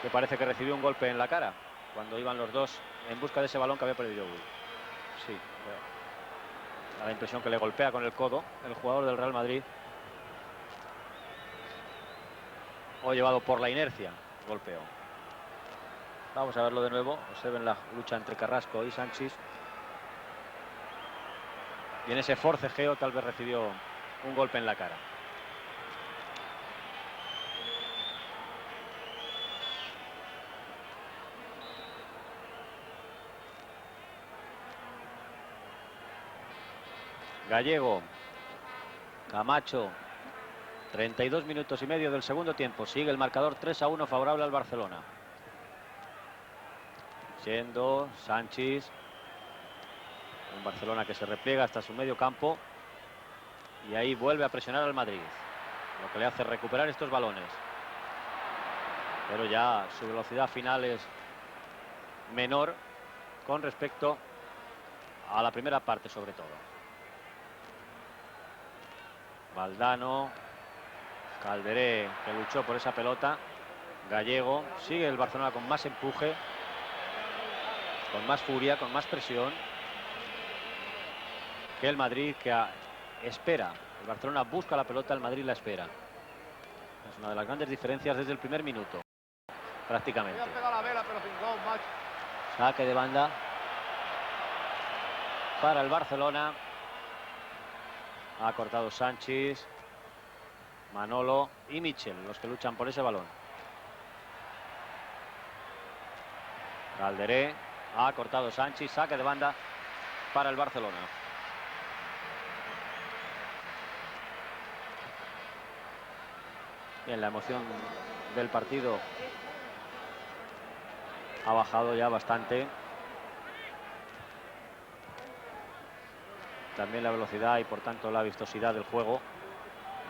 que parece que recibió un golpe en la cara cuando iban los dos en busca de ese balón que había perdido Bullo. Sí, da la impresión que le golpea con el codo el jugador del Real Madrid. O llevado por la inercia, golpeo. Vamos a verlo de nuevo. Observen la lucha entre Carrasco y Sánchez. Y en ese forcejeo tal vez recibió un golpe en la cara. Gallego. Camacho. 32 minutos y medio del segundo tiempo. Sigue el marcador 3-1 favorable al Barcelona. Chendo, Sánchez. Un Barcelona que se repliega hasta su medio campo. Y ahí vuelve a presionar al Madrid, lo que le hace recuperar estos balones. Pero ya su velocidad final es menor con respecto a la primera parte, sobre todo. Valdano, Calderé, que luchó por esa pelota, Gallego. Sigue el Barcelona con más empuje, con más furia, con más presión que el Madrid, que espera. El Barcelona busca la pelota, el Madrid la espera. Es una de las grandes diferencias desde el primer minuto, prácticamente. Saque de banda para el Barcelona. Ha cortado Sánchez, Manolo y Michel, los que luchan por ese balón. Calderé, ha cortado Sánchez, saque de banda para el Barcelona. Bien, la emoción del partido ha bajado ya bastante. También la velocidad y por tanto la vistosidad del juego.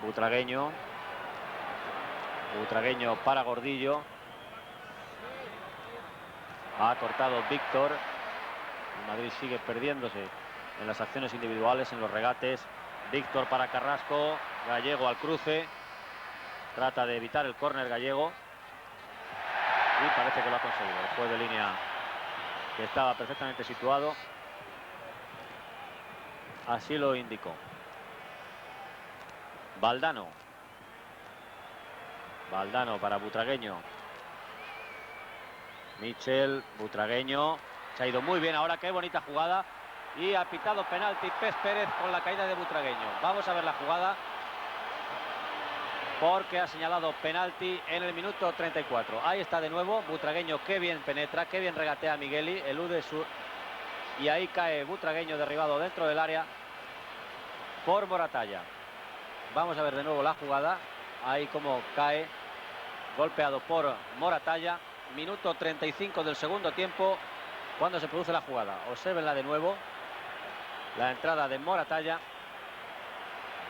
Butragueño para Gordillo. Ha cortado Víctor. El Madrid sigue perdiéndose en las acciones individuales, en los regates. Víctor para Carrasco. Gallego al cruce. Trata de evitar el córner Gallego. Y parece que lo ha conseguido. El juez de línea, que estaba perfectamente situado, así lo indicó. Valdano para Butragueño. Michel, Butragueño. Se ha ido muy bien ahora, qué bonita jugada. Y ha pitado penalti Pes Pérez con la caída de Butragueño. Vamos a ver la jugada, porque ha señalado penalti en el minuto 34. Ahí está de nuevo Butragueño, qué bien penetra, qué bien regatea a Migueli, elude su... Y ahí cae Butragueño derribado dentro del área por Moratalla. Vamos a ver de nuevo la jugada. Ahí como cae, golpeado por Moratalla. Minuto 35 del segundo tiempo, cuando se produce la jugada. Obsérvenla de nuevo. La entrada de Moratalla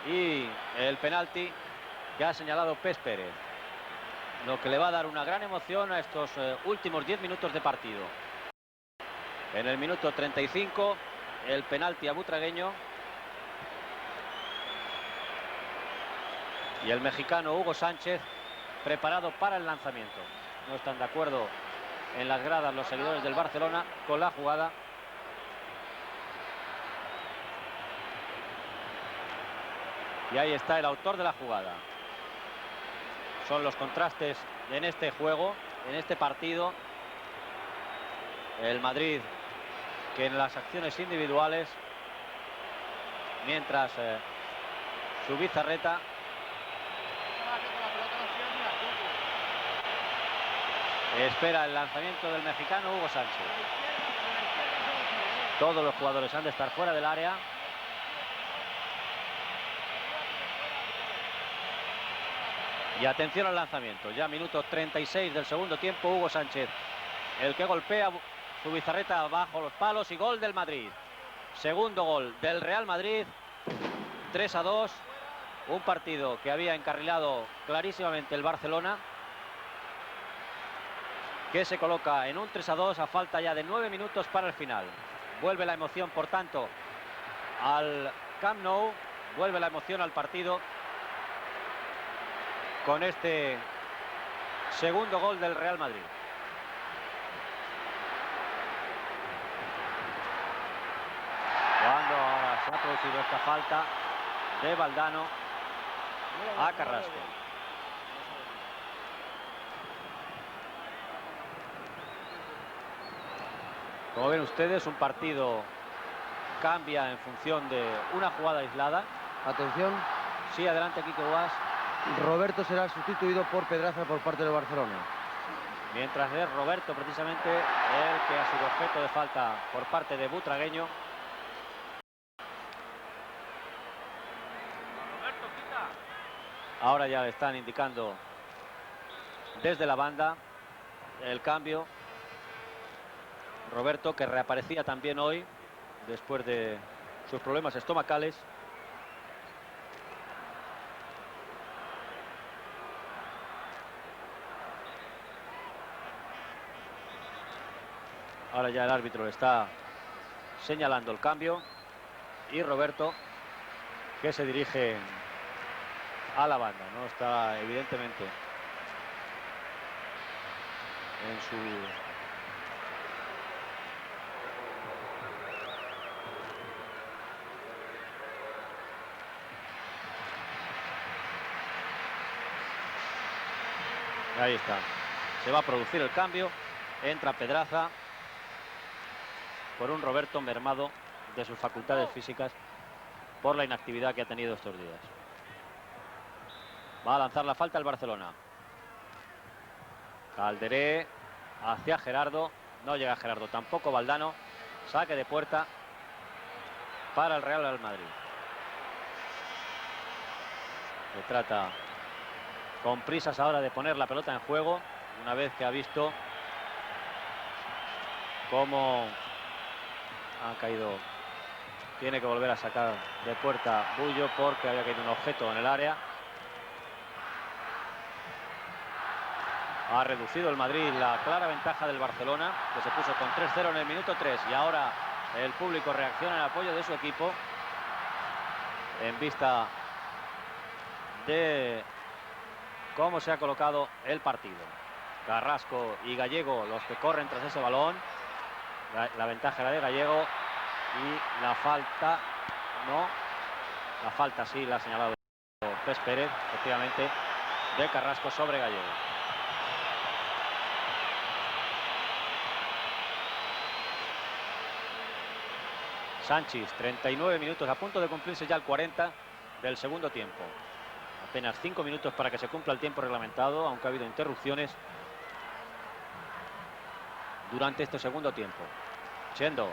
y el penalti que ha señalado Pes Pérez, lo que le va a dar una gran emoción a estos últimos 10 minutos de partido. En el minuto 35, el penalti a Butragueño. Y el mexicano Hugo Sánchez preparado para el lanzamiento. No están de acuerdo en las gradas los seguidores del Barcelona con la jugada. Y ahí está el autor de la jugada. Son los contrastes en este juego, en este partido. El Madrid, que en las acciones individuales, mientras su Bizarreta espera el lanzamiento del mexicano Hugo Sánchez. Todos los jugadores han de estar fuera del área. Y atención al lanzamiento. Ya minuto 36 del segundo tiempo. Hugo Sánchez, el que golpea su Bizarreta bajo los palos, y gol del Madrid. Segundo gol del Real Madrid. 3-2. Un partido que había encarrilado clarísimamente el Barcelona, que se coloca en un 3-2 a falta ya de 9 minutos para el final. Vuelve la emoción, por tanto, al Camp Nou. Vuelve la emoción al partido con este segundo gol del Real Madrid. Cuando ahora se ha producido esta falta de Valdano a Carrasco. Como ven ustedes, un partido cambia en función de una jugada aislada. Atención. Sí, adelante, Quique Guas. Roberto será sustituido por Pedraza por parte del Barcelona. Mientras es Roberto precisamente el que ha sido objeto de falta por parte de Butragueño. Ahora ya le están indicando desde la banda el cambio. Roberto, que reaparecía también hoy después de sus problemas estomacales. Ahora ya el árbitro le está señalando el cambio. Y Roberto, que se dirige a la banda, no está evidentemente en su... Ahí está. Se va a producir el cambio. Entra Pedraza por un Roberto mermado de sus facultades físicas por la inactividad que ha tenido estos días. Va a lanzar la falta el Barcelona. Calderé hacia Gerardo. No llega Gerardo, tampoco Valdano. Saque de puerta para el Real Madrid. Se trata con prisas ahora de poner la pelota en juego, una vez que ha visto cómo ha caído. Tiene que volver a sacar de puerta Bullo porque había caído un objeto en el área. Ha reducido el Madrid la clara ventaja del Barcelona, que se puso con 3-0 en el minuto 3. Y ahora el público reacciona en apoyo de su equipo en vista de cómo se ha colocado el partido. Carrasco y Gallego los que corren tras ese balón. La ventaja era de Gallego y la falta no. La falta sí la ha señalado Pes Pérez, efectivamente, de Carrasco sobre Gallego. Sánchez, 39 minutos, a punto de cumplirse ya el 40 del segundo tiempo. Apenas 5 minutos para que se cumpla el tiempo reglamentado, aunque ha habido interrupciones durante este segundo tiempo. Chendo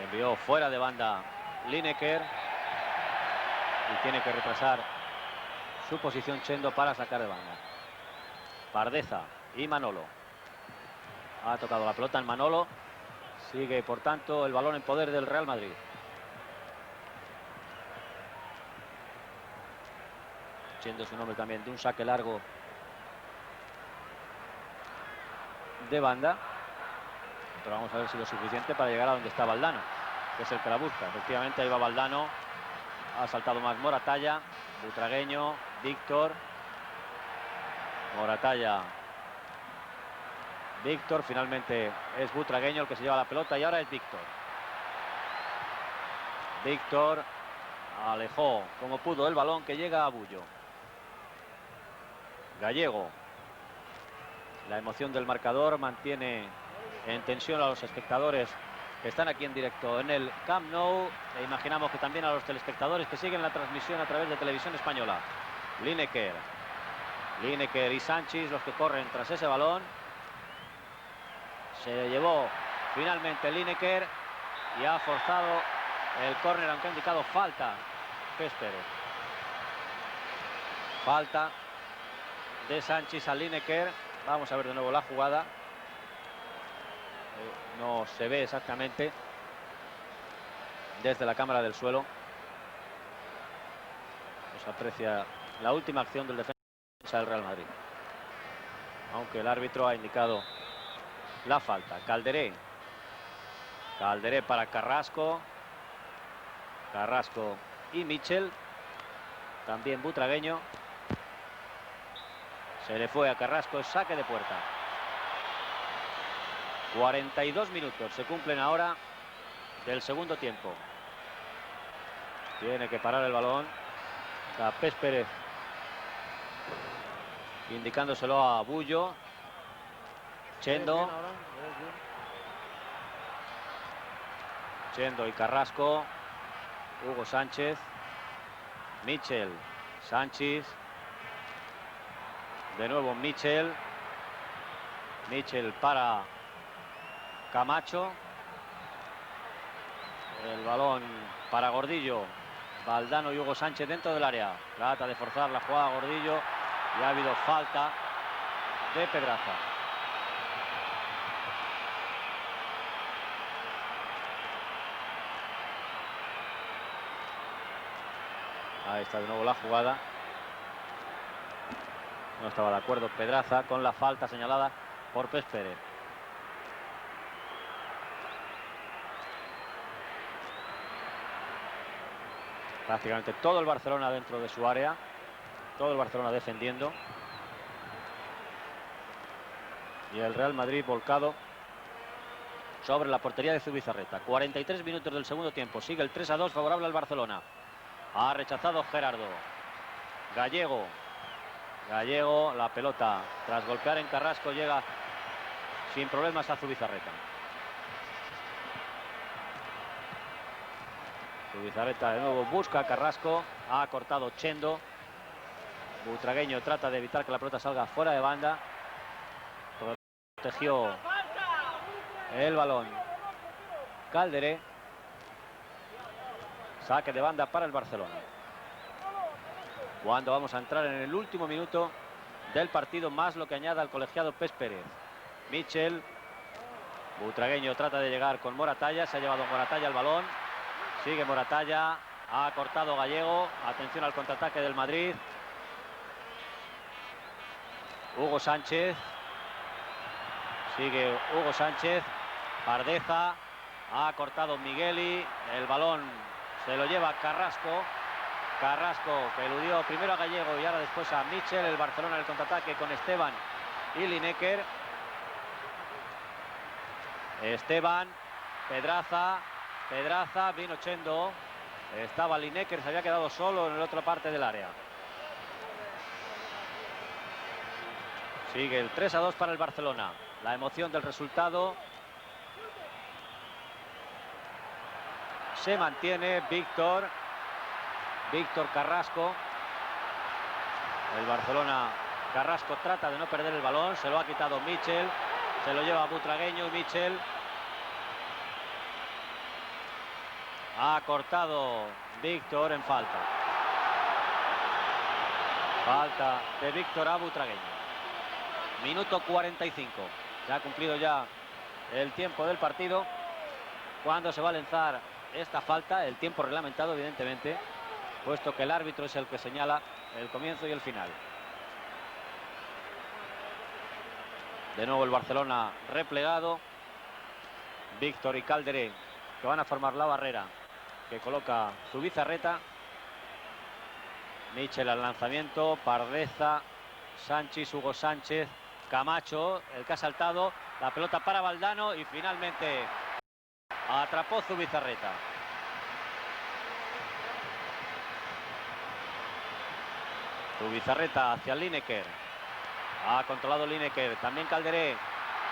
envió fuera de banda Lineker y tiene que retrasar su posición Chendo para sacar de banda. Pardeza y Manolo. Ha tocado la pelota en Manolo. Sigue, por tanto, el balón en poder del Real Madrid. Siendo su nombre también de un saque largo de banda. Pero vamos a ver si lo suficiente para llegar a donde está Valdano, que es el que la busca. Efectivamente, ahí va Valdano. Ha saltado más Moratalla, Butragueño, Víctor. Moratalla, Víctor, finalmente es Butragueño el que se lleva la pelota y ahora es Víctor. Víctor alejó como pudo el balón que llega a Bullo. Gallego. La emoción del marcador mantiene en tensión a los espectadores que están aquí en directo en el Camp Nou. E imaginamos que también a los telespectadores que siguen la transmisión a través de Televisión Española. Lineker y Sánchez los que corren tras ese balón. Se llevó finalmente Lineker y ha forzado el córner, aunque ha indicado falta Pes Pérez. Falta de Sánchez a Lineker. Vamos a ver de nuevo la jugada. No se ve exactamente desde la cámara del suelo. Se aprecia la última acción del defensa del Real Madrid, aunque el árbitro ha indicado la falta. Calderé para Carrasco. Carrasco y Michel. También Butragueño. Se le fue a Carrasco, saque de puerta. 42 minutos se cumplen ahora del segundo tiempo. Tiene que parar el balón. Está Pes Pérez indicándoselo a Bullo. Chendo y Carrasco. Hugo Sánchez. Michel. Sánchez. De nuevo Michel. Michel para Camacho. El balón para Gordillo. Valdano y Hugo Sánchez dentro del área. Trata de forzar la jugada Gordillo. Y ha habido falta de Pedraza. Ahí está de nuevo la jugada. No estaba de acuerdo Pedraza con la falta señalada por Pes Pérez. Prácticamente todo el Barcelona dentro de su área. Todo el Barcelona defendiendo. Y el Real Madrid volcado sobre la portería de Zubizarreta. 43 minutos del segundo tiempo. Sigue el 3-2 favorable al Barcelona. Ha rechazado Gerardo. Gallego. Gallego, la pelota tras golpear en Carrasco llega sin problemas a Zubizarreta. Zubizarreta de nuevo busca a Carrasco. Ha cortado Chendo. Butragueño trata de evitar que la pelota salga fuera de banda. Protegió el balón Calderé. Saque de banda para el Barcelona. Cuando vamos a entrar en el último minuto del partido, más lo que añada el colegiado Pes Pérez. Michel. Butragueño trata de llegar con Moratalla. Se ha llevado Moratalla el balón. Sigue Moratalla. Ha cortado Gallego. Atención al contraataque del Madrid. Hugo Sánchez. Sigue Hugo Sánchez. Pardeza. Ha cortado Migueli. El balón se lo lleva Carrasco. Carrasco que eludió primero a Gallego y ahora después a Michel. El Barcelona en el contraataque con Esteban y Lineker. Esteban. Pedraza. Pedraza. Vino Chendo. Estaba Lineker. Se había quedado solo en la otra parte del área. Sigue el 3-2 para el Barcelona. La emoción del resultado se mantiene. Víctor Carrasco. El Barcelona, Carrasco trata de no perder el balón. Se lo ha quitado Michel. Se lo lleva Butragueño y Michel. Ha cortado Víctor en falta. Falta de Víctor a Butragueño. Minuto 45. Se ha cumplido ya el tiempo del partido. Cuando se va a lanzar esta falta, el tiempo reglamentado, evidentemente, puesto que el árbitro es el que señala el comienzo y el final. De nuevo el Barcelona replegado. Víctor y Calderé, que van a formar la barrera que coloca Zubizarreta. Michel al lanzamiento. Pardeza, Sánchez, Hugo Sánchez, Camacho, el que ha saltado. La pelota para Valdano y finalmente atrapó Zubizarreta. Zubizarreta hacia Lineker. Ha controlado Lineker. También Calderé.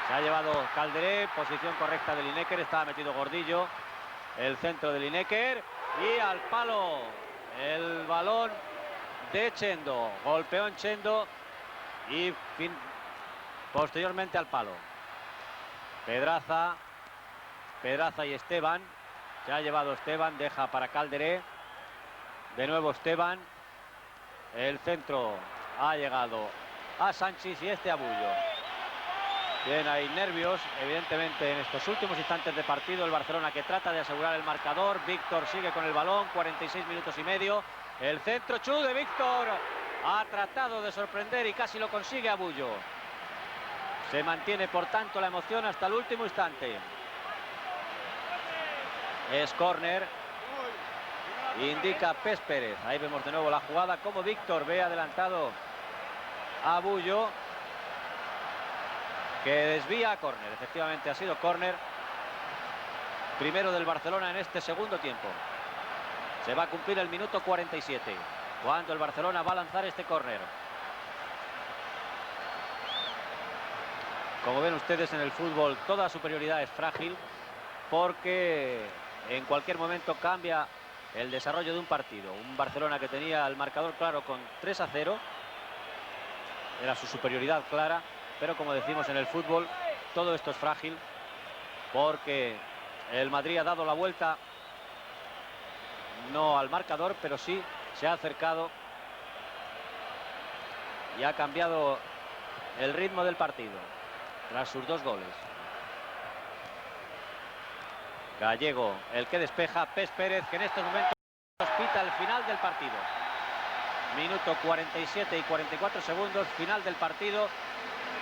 Se ha llevado Calderé. Posición correcta de Lineker. Estaba metido Gordillo. El centro de Lineker. Y al palo. El balón de Chendo. Golpeó en Chendo. Y posteriormente al palo. Pedraza y Esteban. Se ha llevado Esteban. Deja para Calderé. De nuevo Esteban. El centro ha llegado a Sánchez y este a Bullo. Bien, hay nervios, evidentemente, en estos últimos instantes de partido. El Barcelona que trata de asegurar el marcador. Víctor sigue con el balón, 46 minutos y medio. El centro, chute de Víctor. Ha tratado de sorprender y casi lo consigue a Bullo. Se mantiene, por tanto, la emoción hasta el último instante. Es córner. Indica Pes Pérez. Ahí vemos de nuevo la jugada, como Víctor ve adelantado a Bullo, que desvía a córner. Efectivamente ha sido córner. Primero del Barcelona en este segundo tiempo. Se va a cumplir el minuto 47. Cuando el Barcelona va a lanzar este córner. Como ven ustedes, en el fútbol toda superioridad es frágil, porque en cualquier momento cambia el desarrollo de un partido. Un Barcelona que tenía el marcador claro con 3-0. Era su superioridad clara. Pero como decimos, en el fútbol todo esto es frágil, porque el Madrid ha dado la vuelta. No al marcador, pero sí se ha acercado. Y ha cambiado el ritmo del partido tras sus dos goles. Gallego, el que despeja. Pes Pérez, que en estos momentos pita el final del partido. Minuto 47 y 44 segundos, final del partido,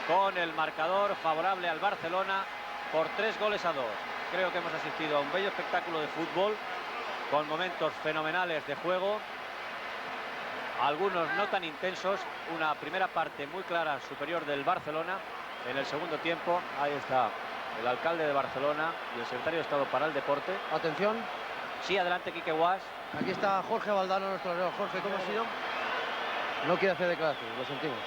con el marcador favorable al Barcelona por 3-2. Creo que hemos asistido a un bello espectáculo de fútbol, con momentos fenomenales de juego, algunos no tan intensos. Una primera parte muy clara superior del Barcelona. En el segundo tiempo, ahí está el alcalde de Barcelona y el secretario de Estado para el Deporte. Atención. Sí, adelante, Quique Guas. Aquí está Jorge Valdano, nuestro reloj. Jorge, ¿cómo ha sido? No quiere hacer declaraciones, lo sentimos.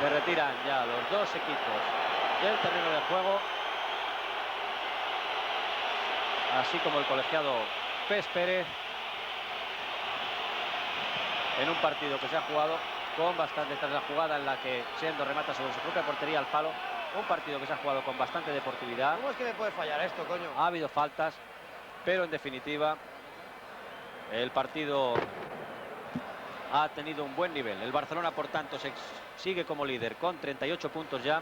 Se retiran ya los dos equipos del terreno de juego, así como el colegiado Pes Pérez, en un partido que se ha jugado con bastante, tras la jugada en la que Chendo remata sobre su propia portería al palo, un partido que se ha jugado con bastante deportividad. ¿Cómo es que me puede fallar esto, coño? Ha habido faltas, pero en definitiva el partido ha tenido un buen nivel. El Barcelona, por tanto, sigue como líder con 38 puntos ya